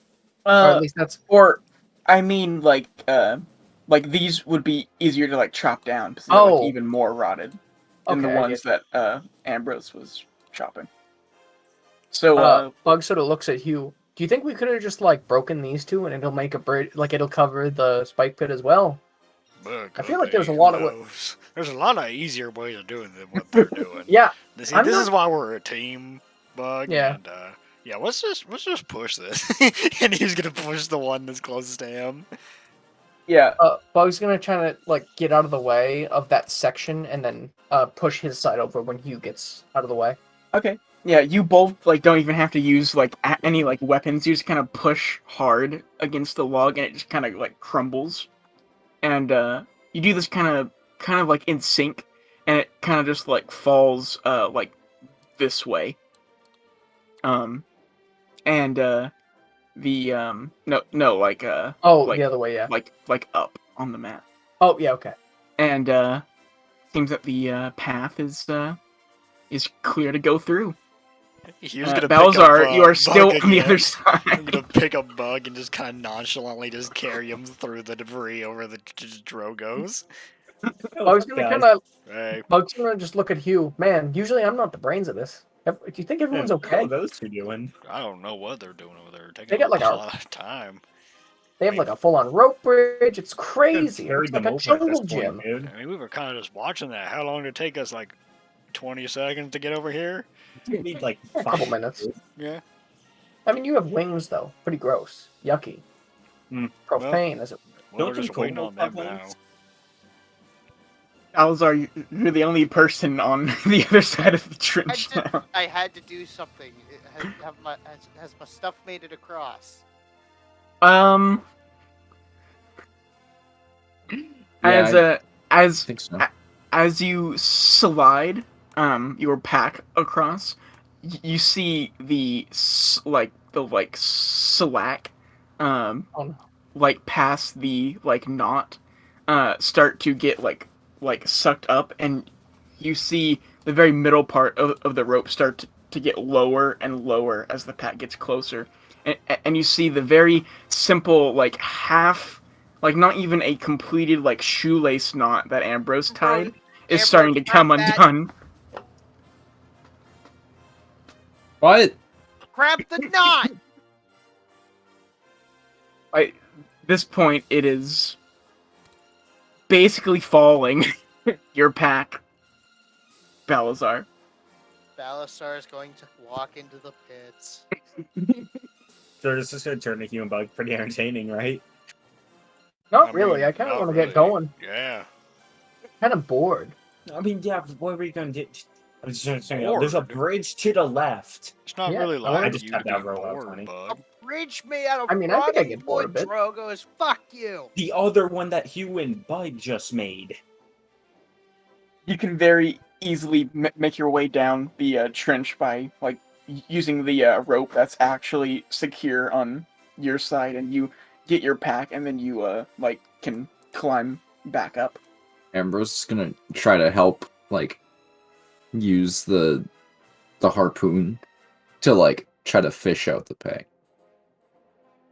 or at least that's Or I mean, like these would be easier to, like, chop down because they're, Oh. like, even more rotted than the okay. I ones get- that Ambrose was chopping. So Bug sort of looks at Hugh. Do you think we could have just like broken these 2 and it'll make a bridge, like it'll cover the spike pit as well? Bug, I feel like okay, there's a who lot of knows? There's a lot of easier ways of doing than what they're doing. Yeah, See, I'm this not- is why we're a team, Bug. Yeah. And Yeah, let's just push this. And he's gonna push the one that's closest to him. Yeah. Bug's gonna try to like get out of the way of that section and then push his side over when Hugh gets out of the way. Okay. Yeah, you both like don't even have to use like any like weapons. You just kind of push hard against the log, and it just kind of like crumbles. And you do this kind of like in sync, and it kind of just like falls like this way. And no like Oh, like the other way, yeah. like up on the map. Oh, yeah, okay. And seems that the path is clear to go through. He was gonna Balzar, pick up, you are still Bug on the again. other side. I'm gonna pick up Bug and just kind of nonchalantly just carry him through the debris over the Drogos. Bug's gonna Hey, Bug's gonna just look at Hugh. Man, usually I'm not the brains of this. Do you think everyone's What okay? are those two doing? I don't know what they're doing over there. Taking They got, like, a a- lot of time. They have like a full-on rope bridge. It's crazy. Carry It's like them a over at this jungle point, gym. dude. I mean, we were kind of just watching that. How long did it take us? Like 20 seconds to get over here? You need like A couple 5 minutes. Yeah. I mean, you have wings though. Pretty gross. Yucky. Profane, as it. Well, Don't we're just you waiting on them have now. wings? Balzar, you're the only person on the other side of the trench now. I had to do something. Has my stuff made it across? As I think so. as you slide your pack across, you see the slack Oh, no. like past the like knot start to get like sucked up, and you see the very middle part of the rope start to get lower and lower as the pack gets closer, and you see the very simple like half, like not even a completed like shoelace knot that Ambrose tied is starting to come grab that. undone. What? Grab the knot. At this point, it is basically falling. Your pack, Balazar. Balasar is going to walk into the pits. So this is going to turn the human bug pretty entertaining, right? Not I really. mean, I kind of not want to really. get going. Yeah. Kind of bored. I mean, yeah, but what were you going to do? I'm just saying, there's a Bored. bridge to the left. It's not Yeah, really I like just you had to that be roll out, bored, honey. Bug. Bridge made out of I mean, I think I rotting get bored a wood, bit. Drogos. Fuck you. The other one that Hugh and Bug just made. You can very easily make your way down the trench by like using the rope that's actually secure on your side, and you get your pack, and then you like can climb back up. Ambrose is gonna try to help, like, use the harpoon to like try to fish out the pack.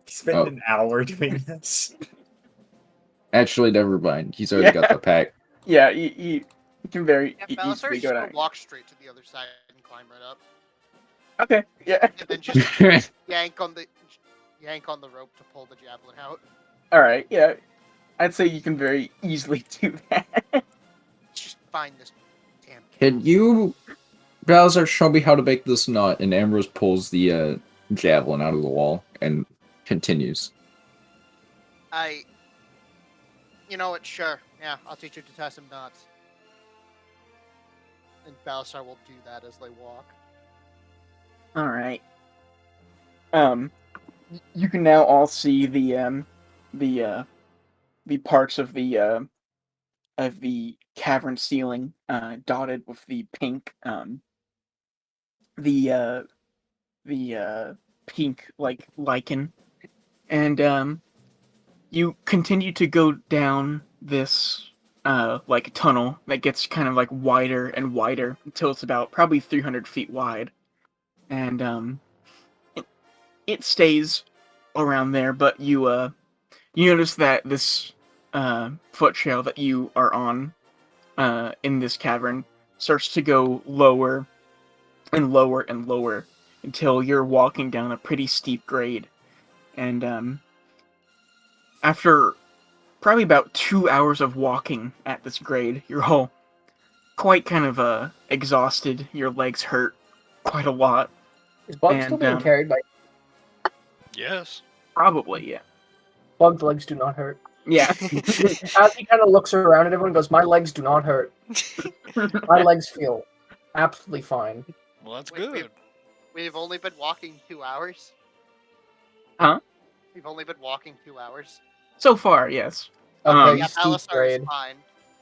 Spend Oh. an hour doing this. Actually, never mind. He's already got the pack. Yeah, you can very Yeah, Balasar's easily just go gonna down. walk straight to the other side and climb right up, Okay, yeah. and then just yank on the rope to pull the javelin out. All right, yeah. I'd say you can very easily do that. Just find this damn. Can you, Bowser, show me how to make this knot? And Ambrose pulls the javelin out of the wall and continues. You know what? Sure. Yeah, I'll teach you to tie some knots. And Balasar will do that as they walk. All right. You can now all see the parts of the cavern ceiling dotted with the pink pink like lichen, and you continue to go down this like tunnel that gets kind of like wider and wider until it's about probably 300 feet wide, and it stays around there, but you notice that this foot trail that you are on in this cavern starts to go lower and lower and lower until you're walking down a pretty steep grade. And after probably about 2 hours of walking at this grade, you're all quite kind of exhausted. Your legs hurt quite a lot. Is Bug still And, being carried by Yes. probably, yeah. Bug's legs do not hurt? Yeah. As he kind of looks around at everyone and goes, my legs do not hurt. My legs feel absolutely fine. Well, that's Wait, good. We've only been walking 2 hours. Huh? We've only been walking 2 hours. So far, yes. A very Yeah, steep Balasar is grade. fine.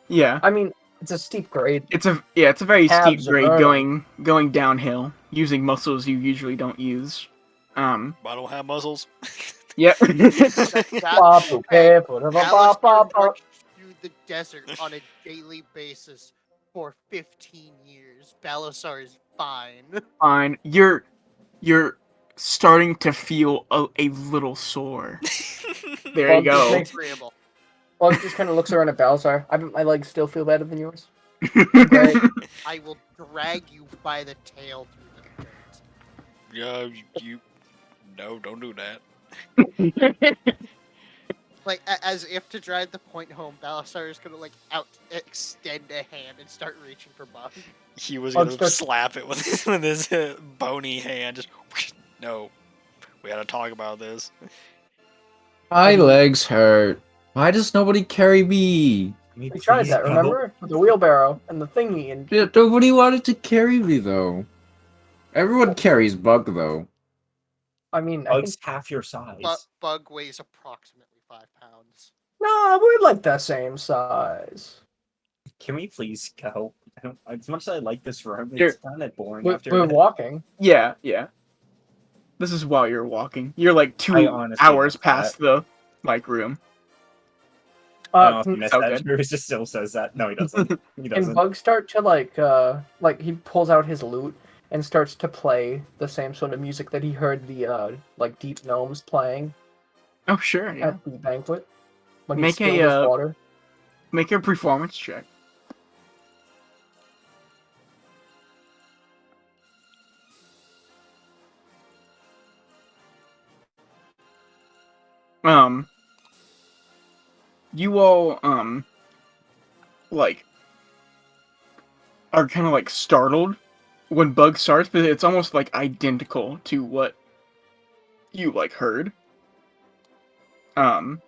Yeah. I mean, it's a steep grade. It's a very steep Calves are grade burning. going downhill, using muscles you usually don't use. I don't have muscles. Yep. Bop, okay. bop, bop, bop, Balasar bop. marched through the desert on a daily basis for 15 years. Balasar is fine. Fine. You're starting to feel a little sore. There you Bug just go. makes- Agreeable. Bug just kind of looks around at Balasar. I bet my legs still feel better than yours. Great. I will drag you by the tail through the dirt. Yeah, you. No, don't do that. Like, as if to drive the point home, Balasar is gonna, like, extend a hand and start reaching for Bug. He was Bug gonna starts- slap it with his bony hand. Just no. We gotta talk about this. My legs hurt. Why does nobody carry me? We tried that, remember? With the wheelbarrow and the thingy and... Yeah, nobody wanted to carry me though. Everyone carries Bug though. I mean, I think... Bug's half your size. Bug weighs approximately 5 pounds. Nah, we're like the same size. Can we please go? I don't, as much as I like this room, Sure. it's kind of boring We're, after we're that. walking. Yeah. This is while you're walking. You're like I 2 honestly hours missed past the room. I don't know if Can, you missed so that. good. Bruce just still says that. No, he doesn't. He can doesn't. Bug start to like he pulls out his lute and starts to play the same sort of music that he heard the like deep gnomes playing Oh sure, yeah. at the banquet when he Make spilled a, his water. Make a performance check. You all like are kind of like startled when Bug starts, but it's almost like identical to what you like heard. Hold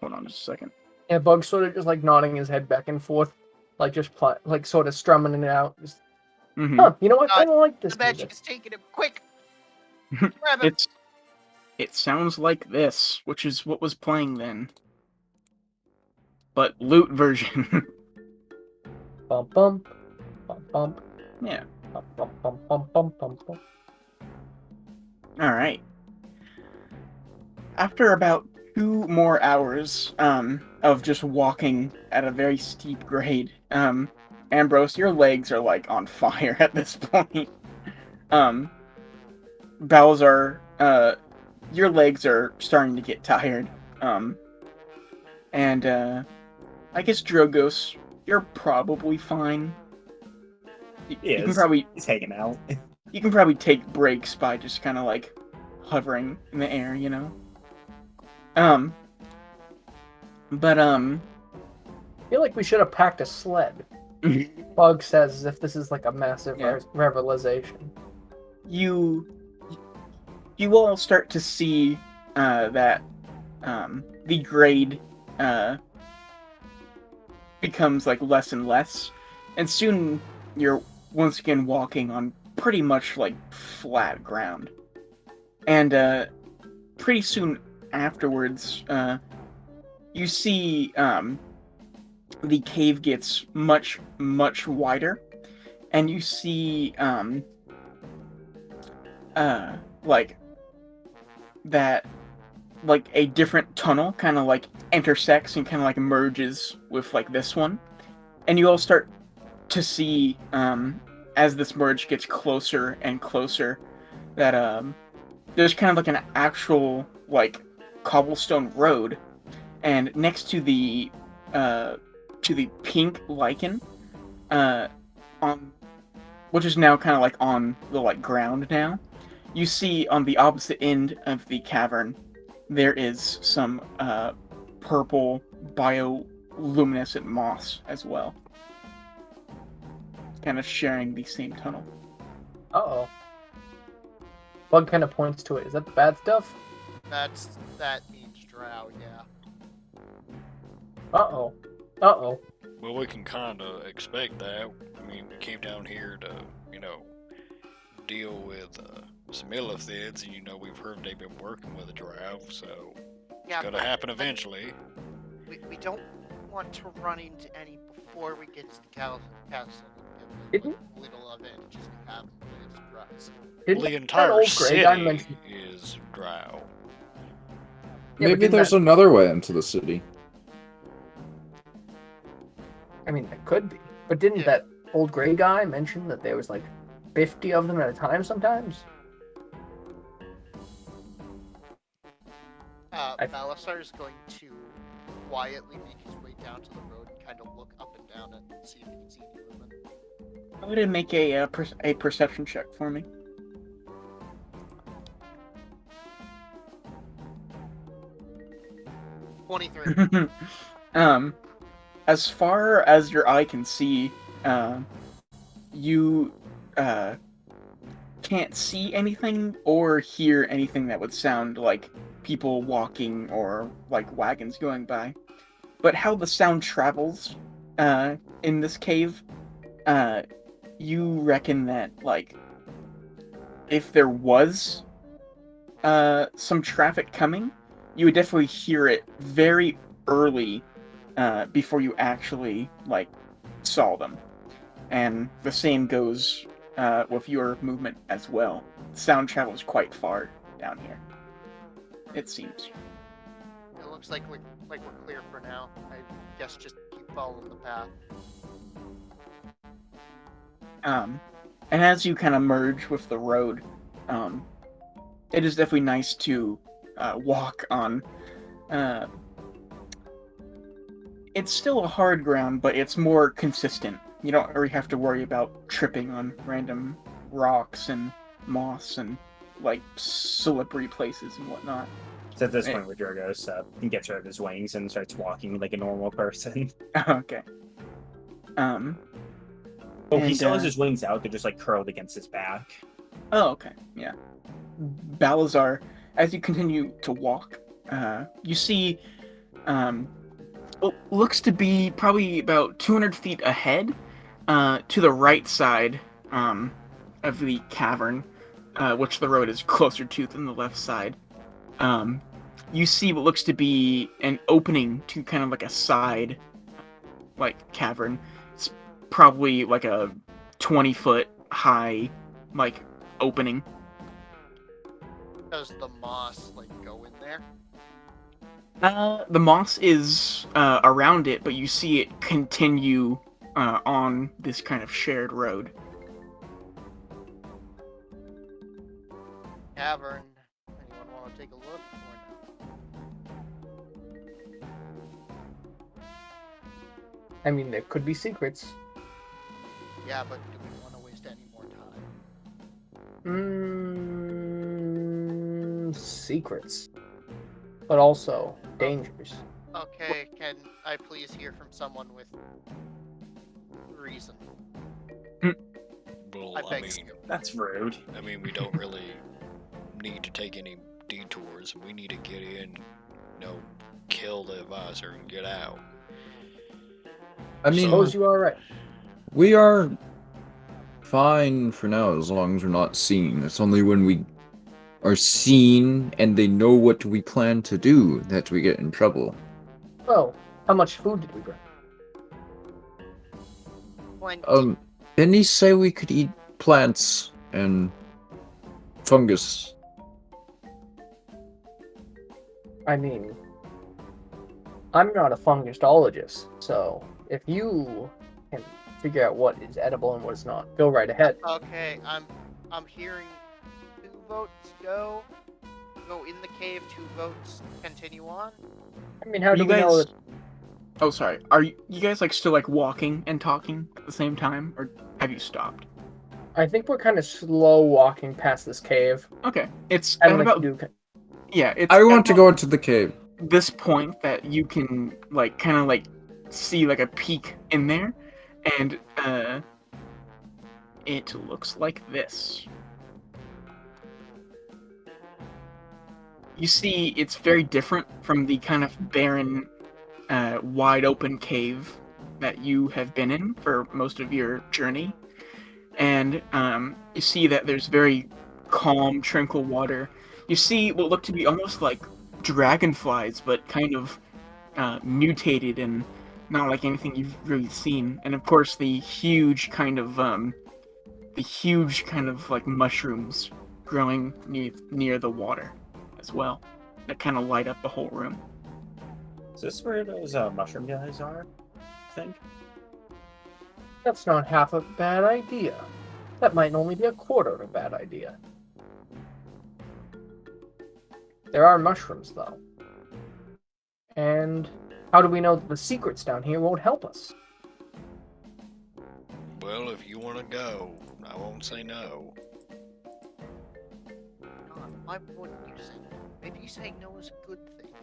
on just a second. Yeah, Bug's sort of just like nodding his head back and forth, like just like sort of strumming it out. Just, Mm-hmm. huh, you know what? I don't like this The magic music. is taking him. Quick! Grab him! It sounds like this, which is what was playing then. But lute version. Bump bump, bump bump, Yeah. bump bump bump bump bump bump. Bump. Alright. After about 2 more hours of just walking at a very steep grade, Ambrose, your legs are like on fire at this point. Balzar, your legs are starting to get tired. And I guess Drogos, you're probably fine. You can Yes. probably He's hanging out. you can probably take breaks by just kind of like hovering in the air, you know. But I feel like we should have packed a sled. Bug says as if this is like a massive Yeah. revelation. you all start to see that the grade becomes like less and less, and soon you're once again walking on pretty much like flat ground, and pretty soon afterwards you see the cave gets much wider, and you see like that, like a different tunnel kind of like intersects and kind of like merges with like this one, and you all start to see as this merge gets closer and closer that there's kind of like an actual like cobblestone road, and next to the pink lichen on which is now kind of like on the like ground now, you see on the opposite end of the cavern there is some purple bioluminescent moss as well. kind of sharing the same tunnel. Uh-oh. Bug kind of points to it. Is that the bad stuff? That means drow, yeah. Uh-oh. Uh-oh. Well, we can kind of expect that. I mean, we came down here to, deal with some illithids, and we've heard they've been working with a drow, so Yeah, it's gonna happen eventually. we don't want to run into any before we get to the castle. Didn't- Little of it just to have a surprise. Didn't Well, the that entire old gray guy city mention- is drow. Yeah, but Maybe didn't there's that- another way into the city. I mean, that could be. But didn't Yeah. that old gray guy mention that there was like 50 of them at a time sometimes? Balasar is going to quietly make his way down to the road and kind of look up and down it and see if he can see any movement. Go ahead and make a perception check for me. "23." As far as your eye can see, you can't see anything or hear anything that would sound like people walking or like wagons going by. But how the sound travels in this cave, you reckon that, like, if there was some traffic coming, you would definitely hear it very early before you actually, like, saw them. And the same goes with your movement as well. Sound travels quite far down here, it seems. It looks like we're clear for now. I guess just keep following the path. And as you kind of merge with the road, it is definitely nice to walk on. It's still a hard ground, but it's more consistent. You don't really have to worry about tripping on random rocks and moss and, like, slippery places and whatnot. So at this point, where Jorgos gets rid of his wings and starts walking like a normal person. Okay. Oh, he And, still has his wings out. They're just like curled against his back. Oh, okay, yeah. Balazar, as you continue to walk, you see what looks to be probably about 200 feet ahead, to the right side of the cavern, which the road is closer to than the left side. You see what looks to be an opening to kind of like a side, like, cavern. It's probably like a 20-foot high, like, opening. Does the moss go in there? The moss is around it, but you see it continue on this kind of shared road. Cavern. Anyone want to take a look or no? I mean, there could be secrets. Yeah, but do we want to waste any more time? Secrets. But also dangers. Okay, can I please hear from someone with reason? Well, I I beg mean, you. That's rude. we don't really need to take any detours. We need to get in, kill the advisor and get out. I mean, Suppose you are right. we are fine for now as long as we're not seen. It's only when we are seen and they know what we plan to do that we get in trouble. Well, how much food did we bring? When Didn't he say we could eat plants and fungus? I mean, I'm not a fungustologist, so if you can figure out what is edible and what is not, go right ahead. Okay, I'm hearing 2 votes go in the cave, 2 votes continue on. I mean, how Are do you we know guys- that? Oh, sorry. Are you guys, like, still, like, walking and talking at the same time, or have you stopped? I think we're kind of slow walking past this cave. Okay, it's I at don't about do. yeah. It's I want at to go into the cave. this point that you can, like, kind of, like, see, like, a peek in there, and it looks like this. You see, it's very different from the kind of barren, wide open cave that you have been in for most of your journey. And you see that there's very calm, tranquil water. You see what look to be almost like dragonflies, but kind of mutated and not like anything you've really seen. And of course, the huge kind of like mushrooms growing near the water as well, that kind of light up the whole room. Is this where those mushroom guys are? I think. That's not half a bad idea. That might only be a quarter of a bad idea. There are mushrooms, though. And how do we know that the secrets down here won't help us? Well, if you want to go, I won't say no. God, why wouldn't you say no? Maybe saying no is a good thing.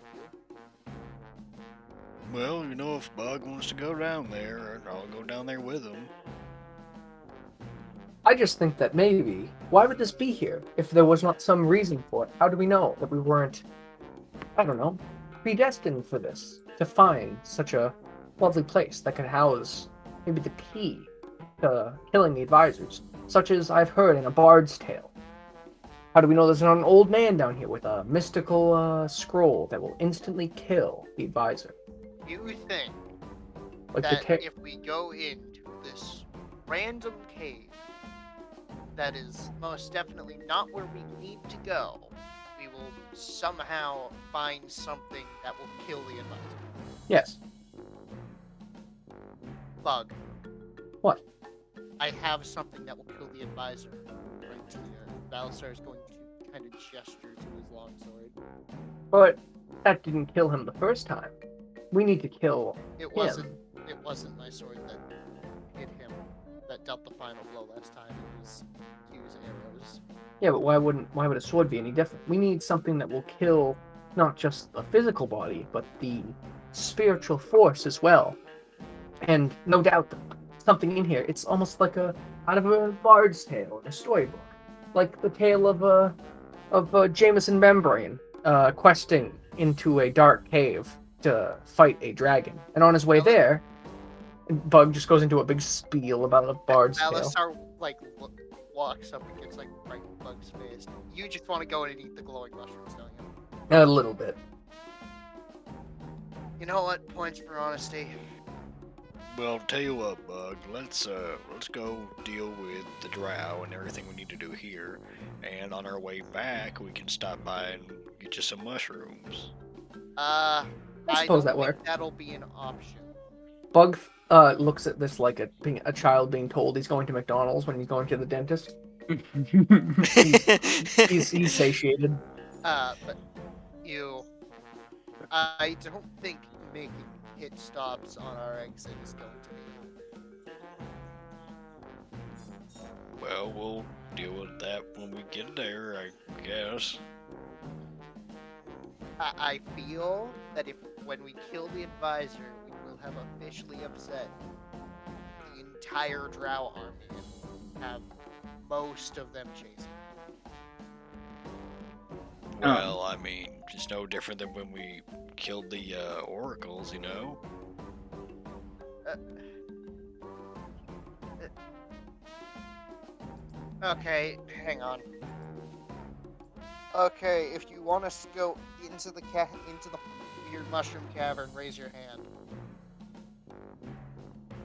Well, you know, if Bug wants to go down there, I'll go down there with him. I just think that maybe, why would this be here if there was not some reason for it? How do we know that we weren't, I don't know, predestined for this? To find such a lovely place that could house maybe the key to killing the advisors, such as I've heard in a bard's tale. How do we know there's not an old man down here with a mystical scroll that will instantly kill the advisor? You think Like that the if we go into this random cave that is most definitely not where we need to go, we will somehow find something that will kill the advisor? Yes. Bug. What? I have something that will kill the advisor right to the earth. Balasar is going to kind of gesture to his longsword. But that didn't kill him the first time. We need to kill It him. wasn't my sword that hit him, that dealt the final blow last time. It was Q's arrows. Yeah, but why would a sword be any different? We need something that will kill not just the physical body, but the spiritual force as well. And no doubt, something in here. It's almost like out of a bard's tale in a storybook, like the tale of Jameson Membrane questing into a dark cave to fight a dragon, and on his way there, Bug just goes into a big spiel about a bard's tale. Balasar walks up and gets right in Bug's face. You just want to go in and eat the glowing mushrooms, don't you? A little bit. You know what? Points for honesty. Well, tell you what, Bug. Let's go deal with the drow and everything we need to do here, and on our way back, we can stop by and get you some mushrooms. I suppose that don't think works. that'll be an option. Bug looks at this like a child being told he's going to McDonald's when he's going to the dentist. He's satiated. But I don't think making hit stops on our exit is going to be. Well, we'll deal with that when we get there, I guess. I feel that when we kill the advisor, we will have officially upset the entire drow army and have most of them chasing. Well, I mean, it's no different than when we killed the oracles, you know? Okay, hang on. Okay, if you want us to go into the weird mushroom cavern, raise your hand.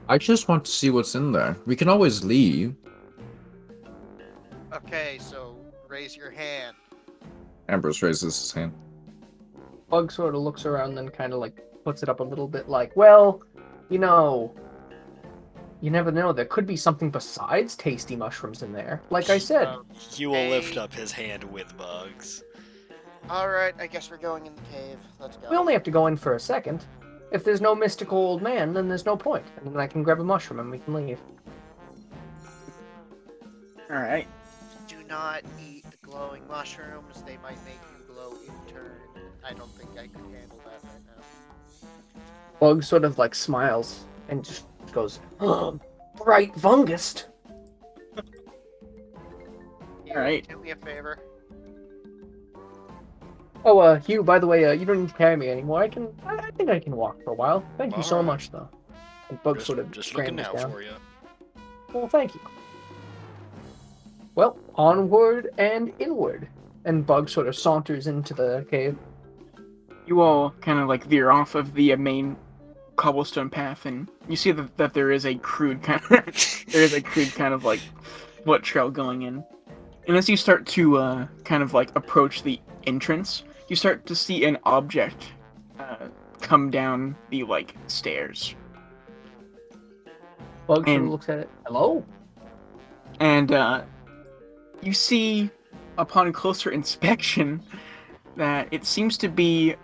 I just want to see what's in there. We can always leave. Okay, so raise your hand. Ambrose raises his hand. Bug sort of looks around, then kind of like puts it up a little bit, like, well, you never know. There could be something besides tasty mushrooms in there. Like I said. He will lift up his hand with Bugs. Alright, I guess we're going in the cave. Let's go. We only have to go in for a second. If there's no mystical old man, then there's no point. And then I can grab a mushroom and we can leave. Alright. Do not eat the glowing mushrooms. They might make you glow in turn. I don't think I could handle that right now. Bug sort of like smiles and just goes, oh, bright fungust. you Alright. do me a favor? Oh, Hugh, by the way, you don't need to carry me anymore. I think I can walk for a while. Thank you so Alright. much, though. And Bug sort of Just looking scrambles out down. for you. Well, thank you. Well, onward and inward. And Bug sort of saunters into the cave. You all kind of like veer off of the main cobblestone path, and you see that there is a crude kind of like foot trail going in. And as you start to kind of like approach the entrance, you start to see an object come down the like stairs. Bug sort of And- looks at it. Hello? And you see, upon closer inspection, that it seems to be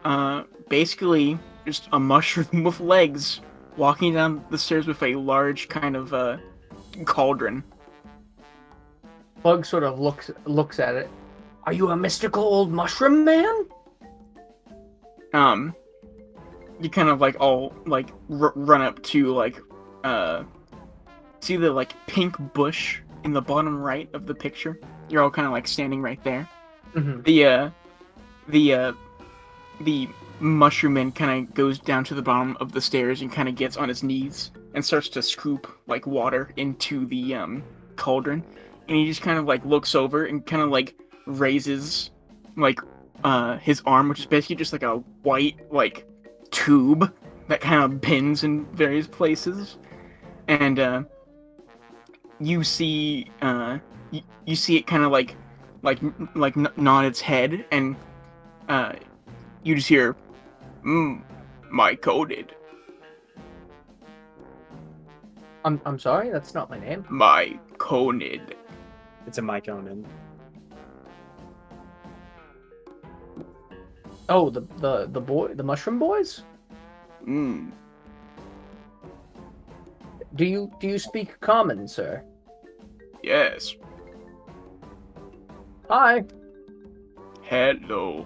basically just a mushroom with legs walking down the stairs with a large kind of cauldron. Bug sort of looks at it. Are you a mystical old mushroom man? You kind of like all like run up to like see the like pink bush in the bottom right of the picture. You're all kind of like standing right there. Mm-hmm. The mushroom man kind of goes down to the bottom of the stairs and kind of gets on his knees and starts to scoop like water into the cauldron, and he just kind of like looks over and kind of like raises like his arm, which is basically just like a white like tube that kind of bends in various places, and you see you see it kind of like nod its head, and you just hear, my coded. I'm sorry, that's not my name. My conid. It's a Myconin. Oh, the mushroom boys? Mm. Do you speak common, sir? Yes. Hi. Hello.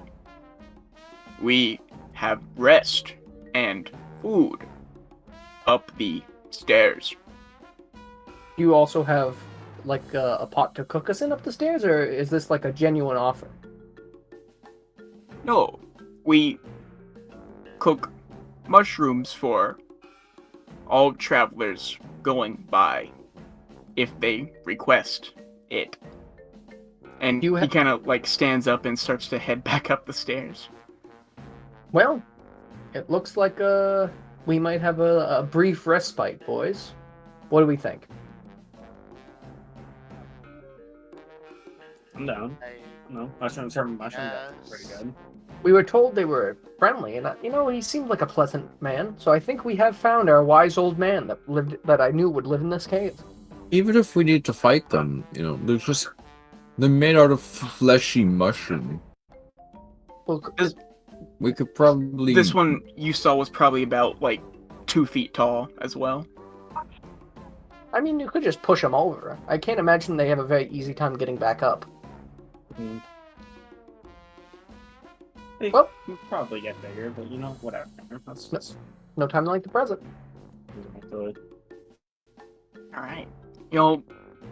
We have rest and food up the stairs. Do you also have like a pot to cook us in up the stairs, or is this like a genuine offer? No, we cook mushrooms for all travelers going by if they request it. And You he kind of like stands up and starts to head back up the stairs. Well, it looks like we might have a brief respite, boys. What do we think? I'm down. No, mushroom that's pretty good. We were told they were friendly, and he seemed like a pleasant man. So I think we have found our wise old man that I knew would live in this cave. Even if we need to fight them, they're made out of fleshy mushroom. Well, We could probably. This one you saw was probably about like 2 feet tall as well. I mean, you could just push them over. I can't imagine they have a very easy time getting back up. Mm. They Well- could probably get bigger, but whatever. That's just No time like the present. Alright. You'll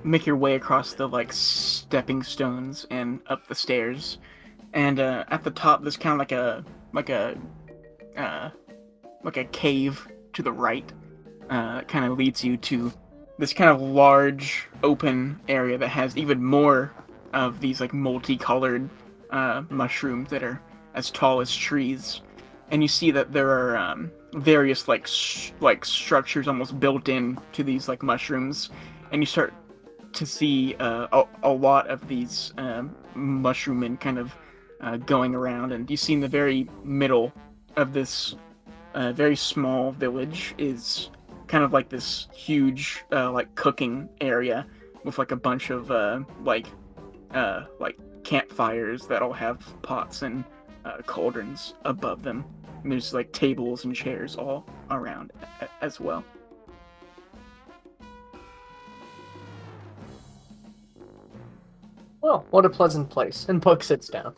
make your way across the like stepping stones and up the stairs. And at the top there's kind of like a cave to the right. Kind of leads you to this kind of large open area that has even more of these like multicolored mushrooms that are as tall as trees. And you see that there are various like structures almost built in to these like mushrooms, and you start to see a lot of these mushroom men kind of going around, and you see in the very middle of this very small village is kind of like this huge like cooking area with like a bunch of like campfires that all have pots and cauldrons above them. And there's like tables and chairs all around as well. Well, what a pleasant place. And Puck sits down.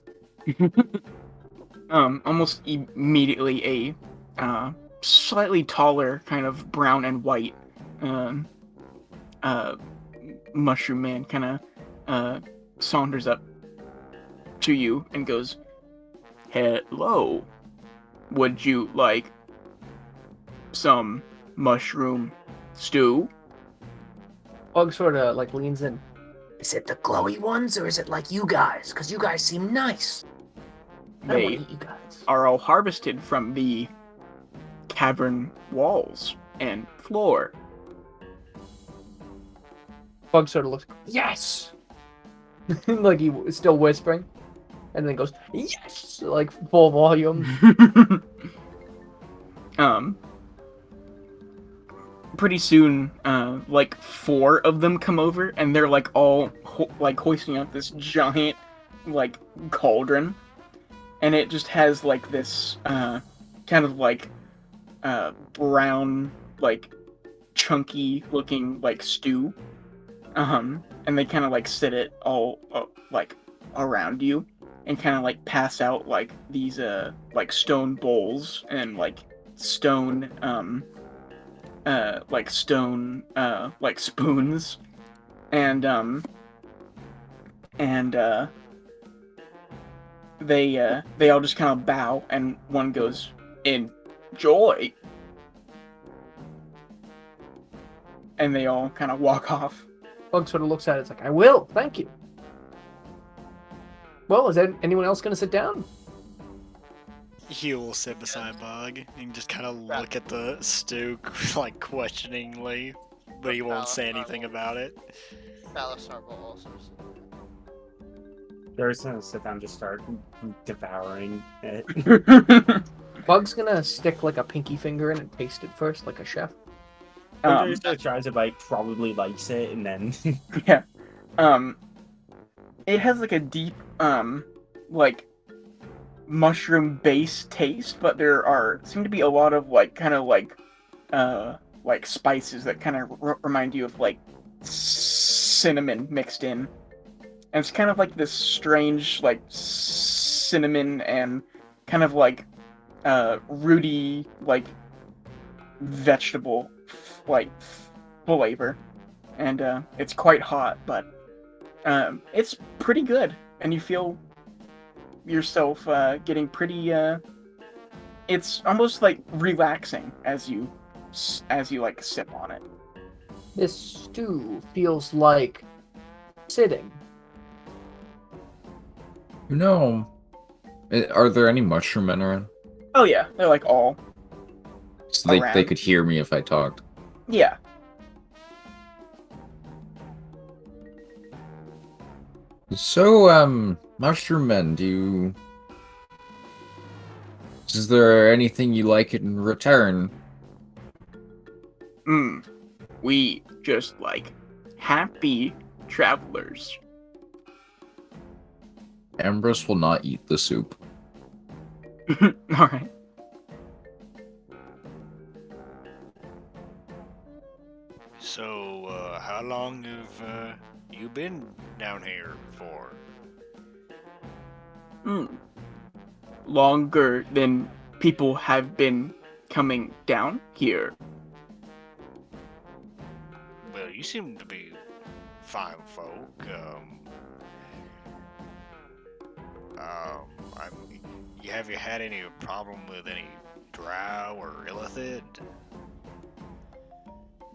Almost immediately a slightly taller, kind of brown and white mushroom man kind of saunters up to you and goes, "Hello. Would you like some mushroom stew?" Bug sort of like leans in. Is it the glowy ones, or is it like you guys? Because you guys seem nice. I don't want They to eat you guys. are all harvested from the cavern walls and floor. Bug sort of looks. Yes. Like he is still whispering, and then goes yes, like full volume. Pretty soon, like 4 of them come over, and they're like all like hoisting up this giant like cauldron, and it just has like this kind of like brown, like chunky looking like stew. And they kind of like sit it all like around you, and kind of like pass out like these like stone bowls and like stone like stone like spoons, and they all just kind of bow, and one goes, "Enjoy," and they all kind of walk off. Bug sort of looks at it. It's like, I will, thank you. Well, is anyone else gonna sit down? He will sit beside Bug and just kind of look at the stew like questioningly, but he won't say anything about it. Balasar will also sit. They're just gonna sit down and just start devouring it. Bug's gonna stick like a pinky finger in and taste it first, like a chef. Hunter just tries to like probably likes it, and then Yeah. It has like a deep like mushroom based taste, but there seem to be a lot of like kind of like spices that kind of remind you of like cinnamon mixed in. And it's kind of like this strange like cinnamon and kind of like rooty like vegetable like flavor, and it's quite hot, but it's pretty good, and you feel yourself getting pretty it's almost like relaxing as you like sip on it. This stew feels like sitting. You know, are there any mushroom men around? Oh yeah, they're like all So they around. could hear me if I talked. Yeah. So, mushroom men, is there anything you like in return? We just like happy travelers. Ambrose will not eat the soup. Alright. So, how long have you been down here for? Longer than people have been coming down here. Well, you seem to be fine folk. Have you had any problem with any drow or illithid?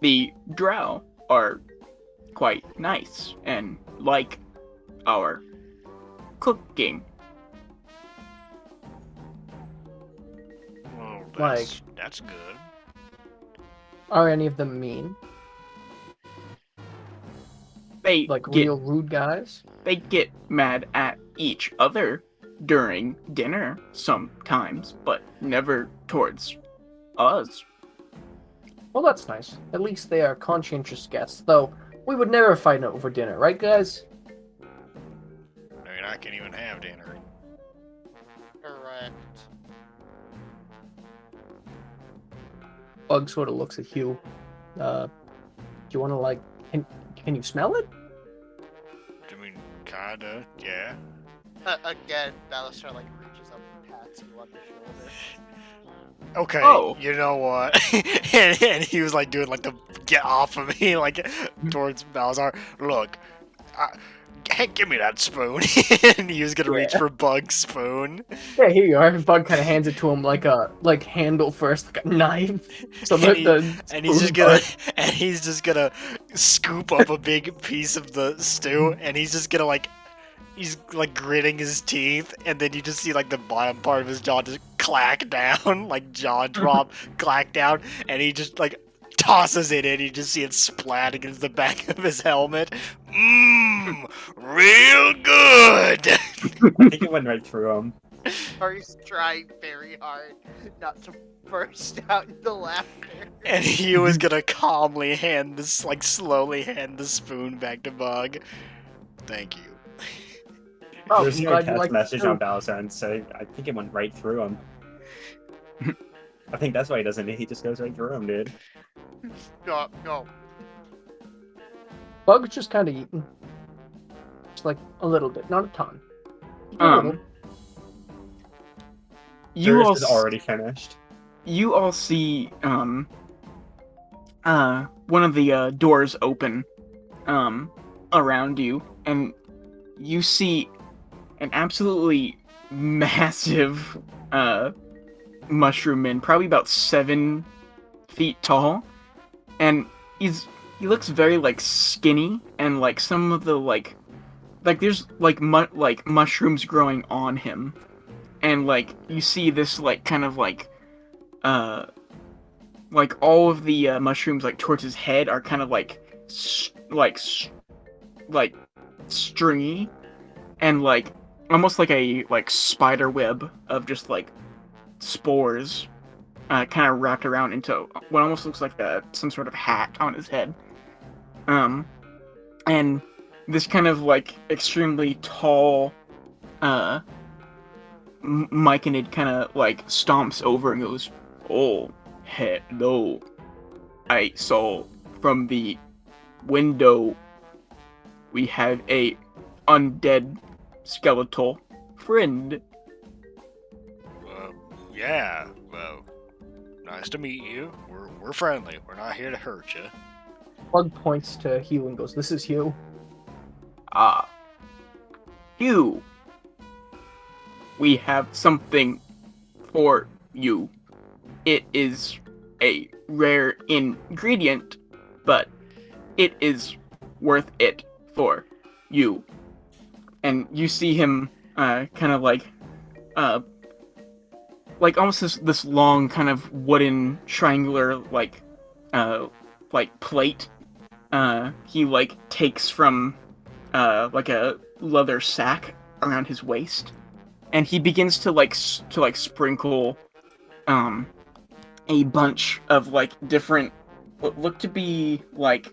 The drow are quite nice and like our cooking. Well, Like- that's good. Are any of them mean? They Like get real rude guys? they get mad at each other during dinner sometimes, but never towards us. Well, that's nice. At least they are conscientious guests, though we would never fight over dinner, right, guys? I mean, I can't even have dinner. Correct. Bug sort of looks at Hugh. Do you want to, like, can you smell it? I mean, kinda, yeah. Again, Balasar like reaches up and pats you on the shoulder. Okay, Oh. you know what? and he was like doing like the get off of me, like towards Balazar. Look, Hey, give me that spoon. And he was gonna reach for Bug's spoon. Yeah, here you are. Bug kind of hands it to him like a handle first, like a knife. So And, that he- the and he's just spoon gonna part- and he's just gonna scoop up a big piece of the stew, and he's just gonna he's like gritting his teeth, and then you just see like the bottom part of his jaw just clack down, like jaw drop, clack down, and he just like tosses it in. You just see it splat against the back of his helmet. Mmm, real good. I think it went right through him. He's trying very hard not to burst out into laughter. And he was gonna calmly hand this, like slowly hand the spoon back to Bug. Thank you. Oh, There's I'm no glad you text like message the on Balisar, so I think it went right through him. I think that's why he doesn't. He just goes right through him, dude. No. Bug's just kind of eating. Just like a little bit, not a ton. Just a little. You all Yours is already finished. you all see one of the doors open around you, and you see an absolutely massive mushroom man, probably about 7 feet tall, and he looks very like skinny, and like some of the like there's like mushrooms growing on him, and like you see this like kind of like all of the mushrooms like towards his head are kind of like stringy, and like almost like a spider web of just like spores kind of wrapped around into what almost looks like some sort of hat on his head. And this kind of like extremely tall Myconid kind of like stomps over and goes, "Oh, hello. I saw from the window we have a undead skeletal friend." Yeah. Well, nice to meet you. We're friendly. We're not here to hurt you. Bug points to Hugh and goes, "This is Hugh." Ah, Hugh, we have something for you. It is a rare ingredient, but it is worth it for you. And you see him kind of like almost this long kind of wooden triangular like plate he like takes from like a leather sack around his waist, and he begins to sprinkle a bunch of like different what look to be like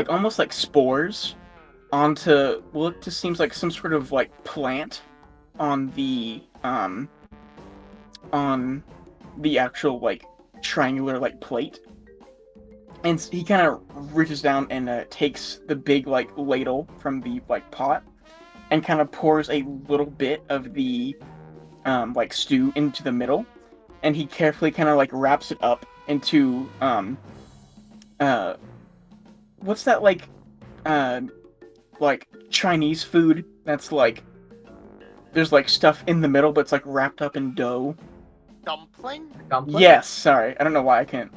almost like spores onto what seems like some sort of like plant on the actual like triangular like plate. And he kind of reaches down and takes the big like ladle from the like pot and kind of pours a little bit of the like stew into the middle, and he carefully kind of like wraps it up into what's that like Chinese food that's like there's like stuff in the middle but it's like wrapped up in dough. Dumpling? Dumpling? Yes, sorry, I don't know why I can't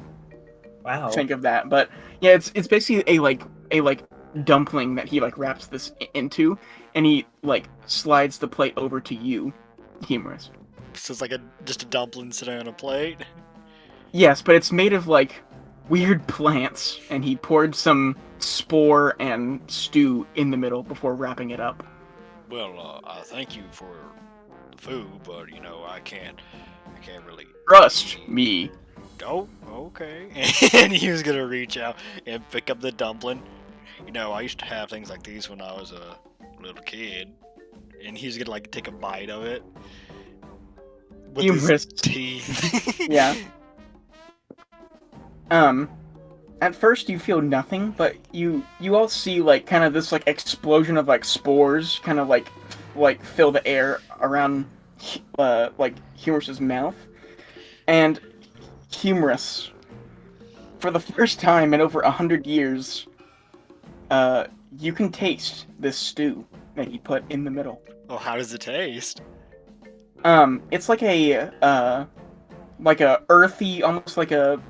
Wow. think of that, but yeah, it's basically a dumpling that he like wraps this into, and he like slides the plate over to you, Humorous. So it's like just a dumpling sitting on a plate. Yes, but it's made of like weird plants, and he poured some spore and stew in the middle before wrapping it up. Well, I thank you for the food, but you know I can't really Trust me. Oh, okay. And he was gonna reach out and pick up the dumpling. You know, I used to have things like these when I was a little kid. And he was gonna like take a bite of it with Humorous. his teeth. Yeah. At first you feel nothing, but you all see like kind of this like explosion of like spores kind of like fill the air around like Humorous's mouth. And Humorous, for the first time in over 100 years, you can taste this stew that he put in the middle. Oh, how does it taste? It's like a earthy, almost like a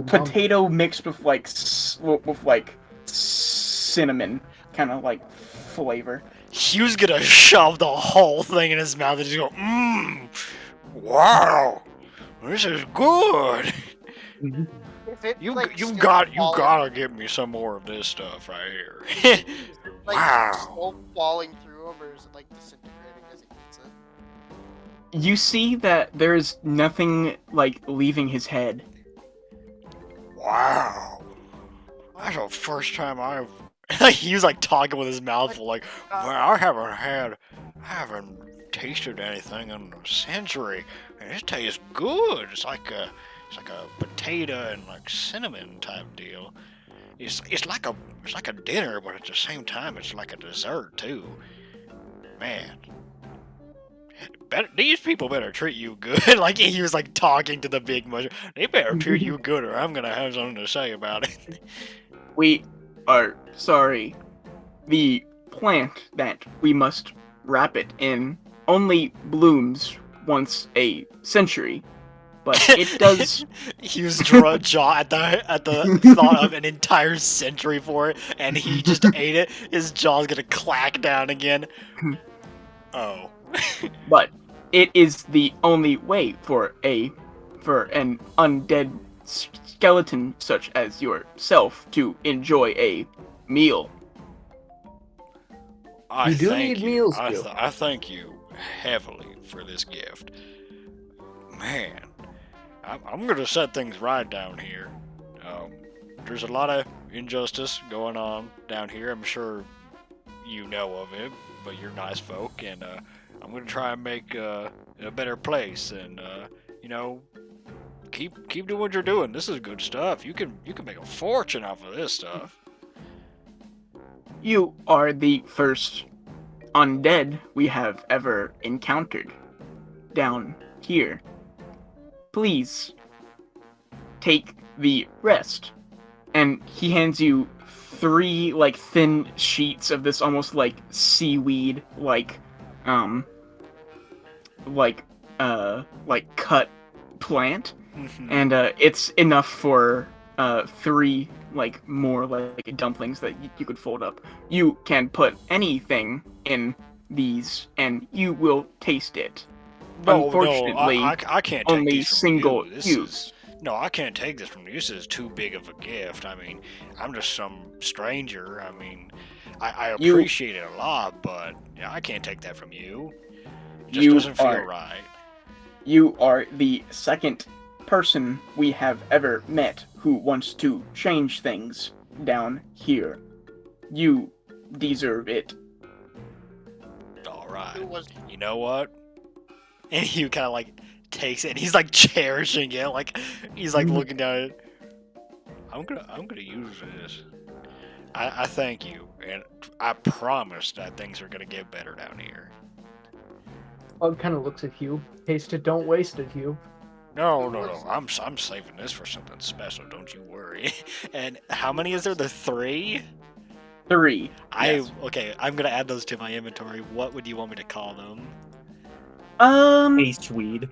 potato mixed with like cinnamon kind of like flavor. He was gonna shove the whole thing in his mouth and just go, wow, this is good. If it, You like, you still gotta give me some more of this stuff right here. Is it, like, Wow. still falling through him, or is it like disintegrating as he eats it? You see that there is nothing like leaving his head. Wow. That's the first time I've. He was like talking with his mouth full, like, well, I haven't tasted anything in a century, and it tastes good. It's like a potato and like cinnamon type deal. It's like a dinner, but at the same time, it's like a dessert too. Man. These people better treat you good. Like, he was like talking to the big mushroom. They better treat you good, or I'm gonna have something to say about it. We are sorry. The plant that we must wrap it in only blooms once a century, but it does. He was jaw at the thought of an entire century for it, and he just ate it. His jaw's gonna clack down again. Oh. But it is the only way for an undead skeleton such as yourself to enjoy a meal. I You do thank need meals, I, too. I thank you heavily for this gift. Man, I'm gonna set things right down here. There's a lot of injustice going on down here. I'm sure you know of it, but you're nice folk, and I'm gonna try and make a better place, and you know, keep doing what you're doing. This is good stuff. You can make a fortune off of this stuff. You are the first undead we have ever encountered down here. Please take the rest. And he hands you 3 like thin sheets of this almost like seaweed like cut plant, and it's enough for 3 like more like dumplings that you could fold up. You can put anything in these and you will taste it. Unfortunately, I can't take only these from single you. This use. is no, I can't take this from you. This is too big of a gift. I mean, I'm just some stranger. I mean, I You- appreciate it a lot, but yeah, I can't take that from you. It just You doesn't feel are- right. You are the second person we have ever met who wants to change things down here. You deserve it. All right. Who was You know what? And he kind of like takes it, and he's like cherishing it, like he's like looking down at it. I'm gonna use this. I thank you, and I promise that things are gonna get better down here. Bug kind of looks at Hugh. Taste it, don't waste it, Hugh. No. I'm saving this for something special. Don't you worry. And how many is there? The 3? 3. Yes. Okay. I'm gonna add those to my inventory. What would you want me to call them? Taste weed.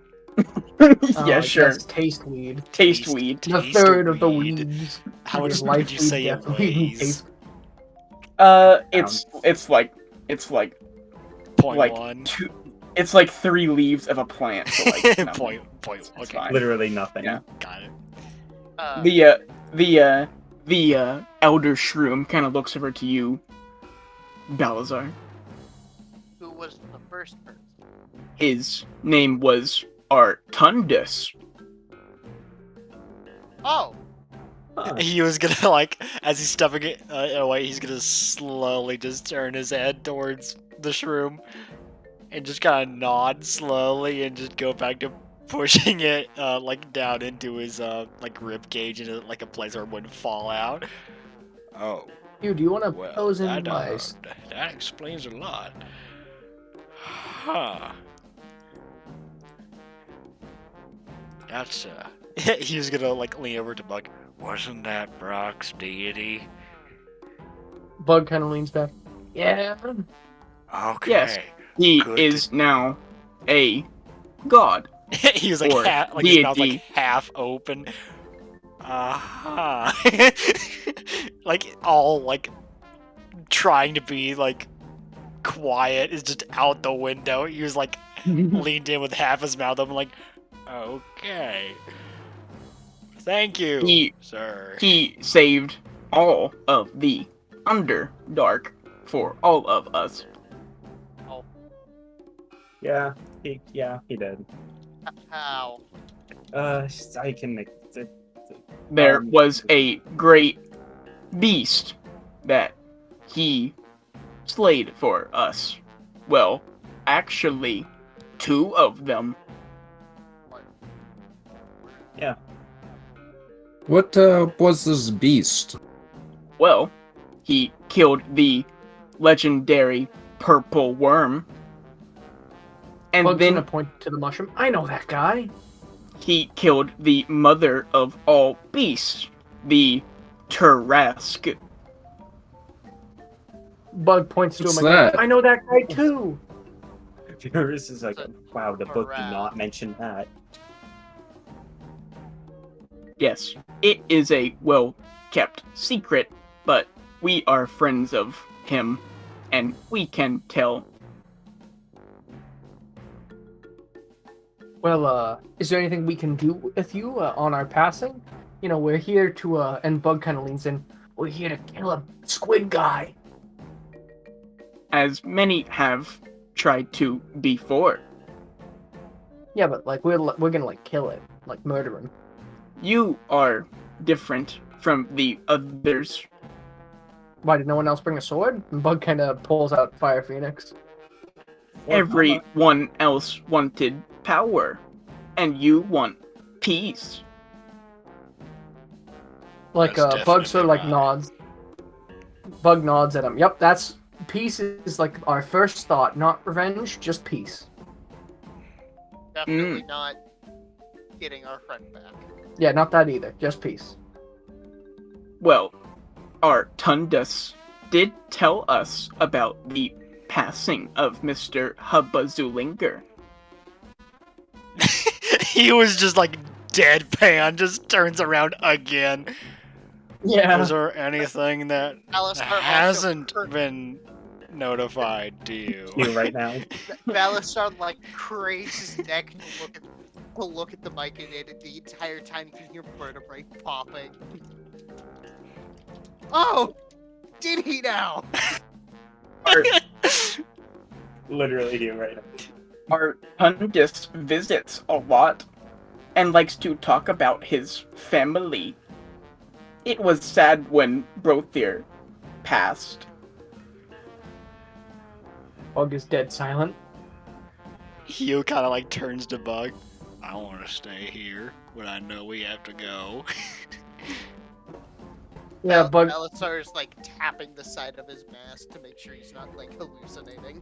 Yeah, sure. Yes, taste weed. Taste weed. The Taste third of the weed. weeds. How much Is would life you weed, say it death weed, weighs? taste- It's like Point like 1. 2. It's like 3 leaves of a plant. So like, no. point. It's Okay, fine. Literally nothing. Yeah. got it. The elder shroom kind of looks over to you, Balazar. who was the first person? His name was Artundus. Oh, He was gonna like, as he's stuffing it away, he's gonna slowly just turn his head towards the shroom and just kind of nod slowly and just go back to pushing it like down into his like rib cage into like a place where it wouldn't fall out. Oh, Hugh, do you want to well, pose in that, my... that explains a lot. Huh. That's he was gonna like lean over to Buck. Wasn't that Brok's deity? Bug kind of leans back. Yeah. Okay. Yes. He Good is now a god he was like or half, like his mouth like deity. half open. Uh-huh. Like all like trying to be like quiet is just out the window. He was like leaned in with half his mouth open, like, okay. Thank you, He sir. he saved all of the Underdark for all of us. Yeah, he did. How? I can make There was a great beast that he slayed for us. Well, actually, 2 of them. What was this beast? Well, he killed the legendary purple worm. And Bug's then gonna point to the mushroom. I know that guy. he killed the mother of all beasts, the Tarask. Bug points to What's him again. that? I know that guy too. This is like, wow, the book did Hurrah. not mention that. Yes, it is a well-kept secret, but we are friends of him, and we can tell. Well, is there anything we can do with you on our passing? You know, we're here to, and Bug kind of leans in. We're here to kill a squid guy. As many have tried to before. Yeah, but like we're gonna like kill it, like murder him. You are different from the others. Why did no one else bring a sword? And Bug kind of pulls out Fire Phoenix. Everyone else wanted power, and you want peace. Like That's Bug sort of like definitely right. nods. Bug nods at him. Yep, that's peace is like our first thought, not revenge, just peace. Definitely not getting our friend back. Yeah, not that either, just peace. Well, our Tundus did tell us about the passing of Mr. Hubbazulinger. He was just like deadpan, just turns around again. Yeah. Is there anything that Alistar hasn't also- been notified to you? You right now. Balastar like cranes his neck to look at the mic, and the entire time you can hear vertebrae popping. Oh, did he now? Our, Literally you right now. our Tundus visits a lot and likes to talk about his family. It was sad when Brothir passed. Bug is dead silent. Hugh kind of like turns to Bug. I want to stay here, but I know we have to go. Yeah, Bug. Balastar is like tapping the side of his mask to make sure he's not like hallucinating.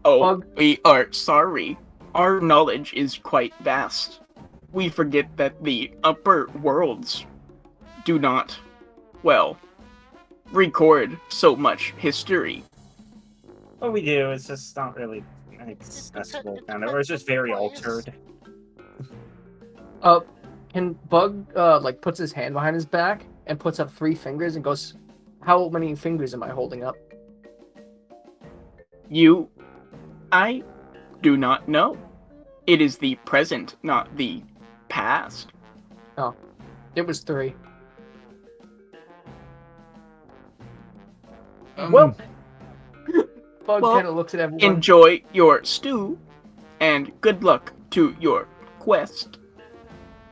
Oh, Bug. we are sorry. Our knowledge is quite vast. We forget that the upper worlds do not, well, record so much history. What we do is just not really accessible, kind of, or it's just very altered. Can Bug like puts his hand behind his back and puts up 3 fingers and goes, "How many fingers am I holding up?" I do not know. It is the present, not the past. It was 3. Um, Well, Bug well, kind of looks at everyone. Enjoy your stew, and good luck to your quest.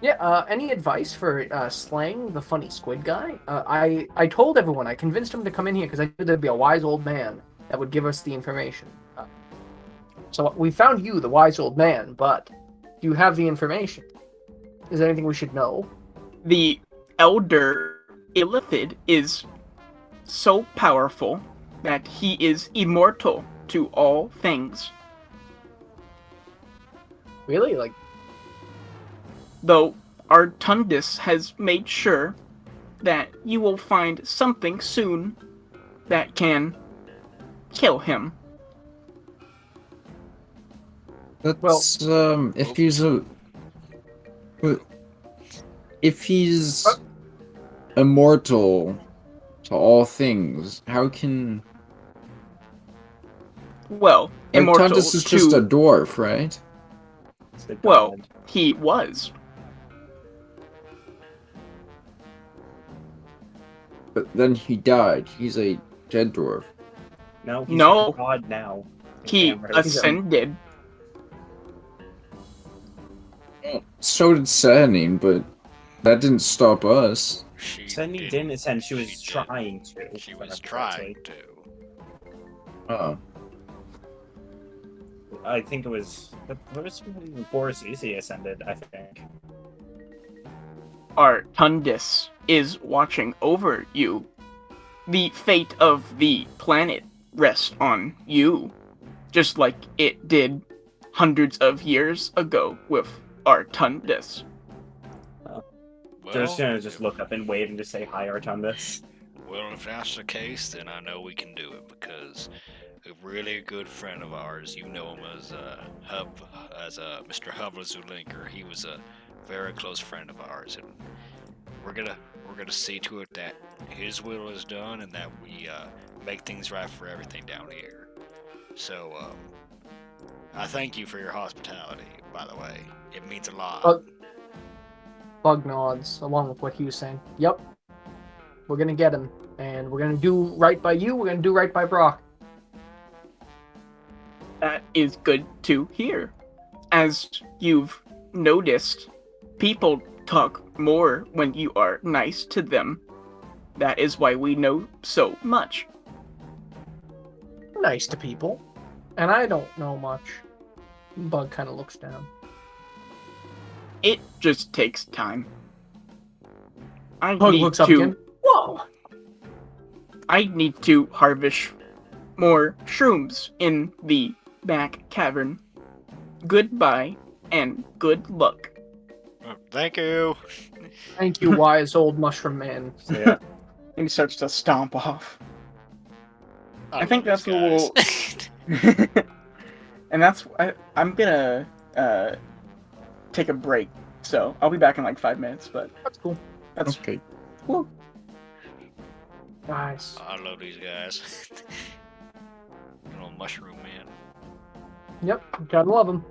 Yeah. Any advice for slaying the funny squid guy? I told everyone. I convinced him to come in here because I knew there'd be a wise old man that would give us the information. So we found you, the wise old man. But do you have the information? Is there anything we should know? The elder Illithid is so powerful that he is immortal to all things. Really? Like, Though our Tundus has made sure that you will find something soon that can kill him. That's if he's immortal to all things, how can Well, like immortal Tundus is just a to... dwarf, right? It's the Well, god. he was. But then he died. He's a dead dwarf. No, he's No. a god now. He Amherst. ascended. So did Sanin, but that didn't stop us. Sydney didn't ascend. She was She did. trying to. She if I was remember trying correctly. to. Oh. I think it was. What was before Cece ascended? I think. Our Tundus is watching over you. The fate of the planet rests on you, just like it did hundreds of years ago with our Tundus. Just gonna just if- look up and wave and just say hi, Artundus. Well, if that's the case, then I know we can do it because a really good friend of ours, you know him as Mr. Hubble Zulinker. He was a very close friend of ours, and we're gonna see to it that his will is done and that we make things right for everything down here. So, I thank you for your hospitality. By the way, it means a lot. Bug nods along with what he was saying. Yep. We're gonna get him. And we're gonna do right by you, we're gonna do right by Brok. That is good to hear. As you've noticed, people talk more when you are nice to them. That is why we know so much. Nice to people. And I don't know much. Bug kind of looks down. It just takes time. I Bug need looks up to again. Whoa! I need to harvest more shrooms in the back cavern. Goodbye and good luck. Thank you. Thank you, wise old mushroom man. So yeah. And he starts to stomp off. I think love that's these what guys. And that's I'm gonna take a break. So I'll be back in like 5 minutes, but That's cool. that's Okay. cool. Nice. I love these guys. Little mushroom man. Yep, gotta love him.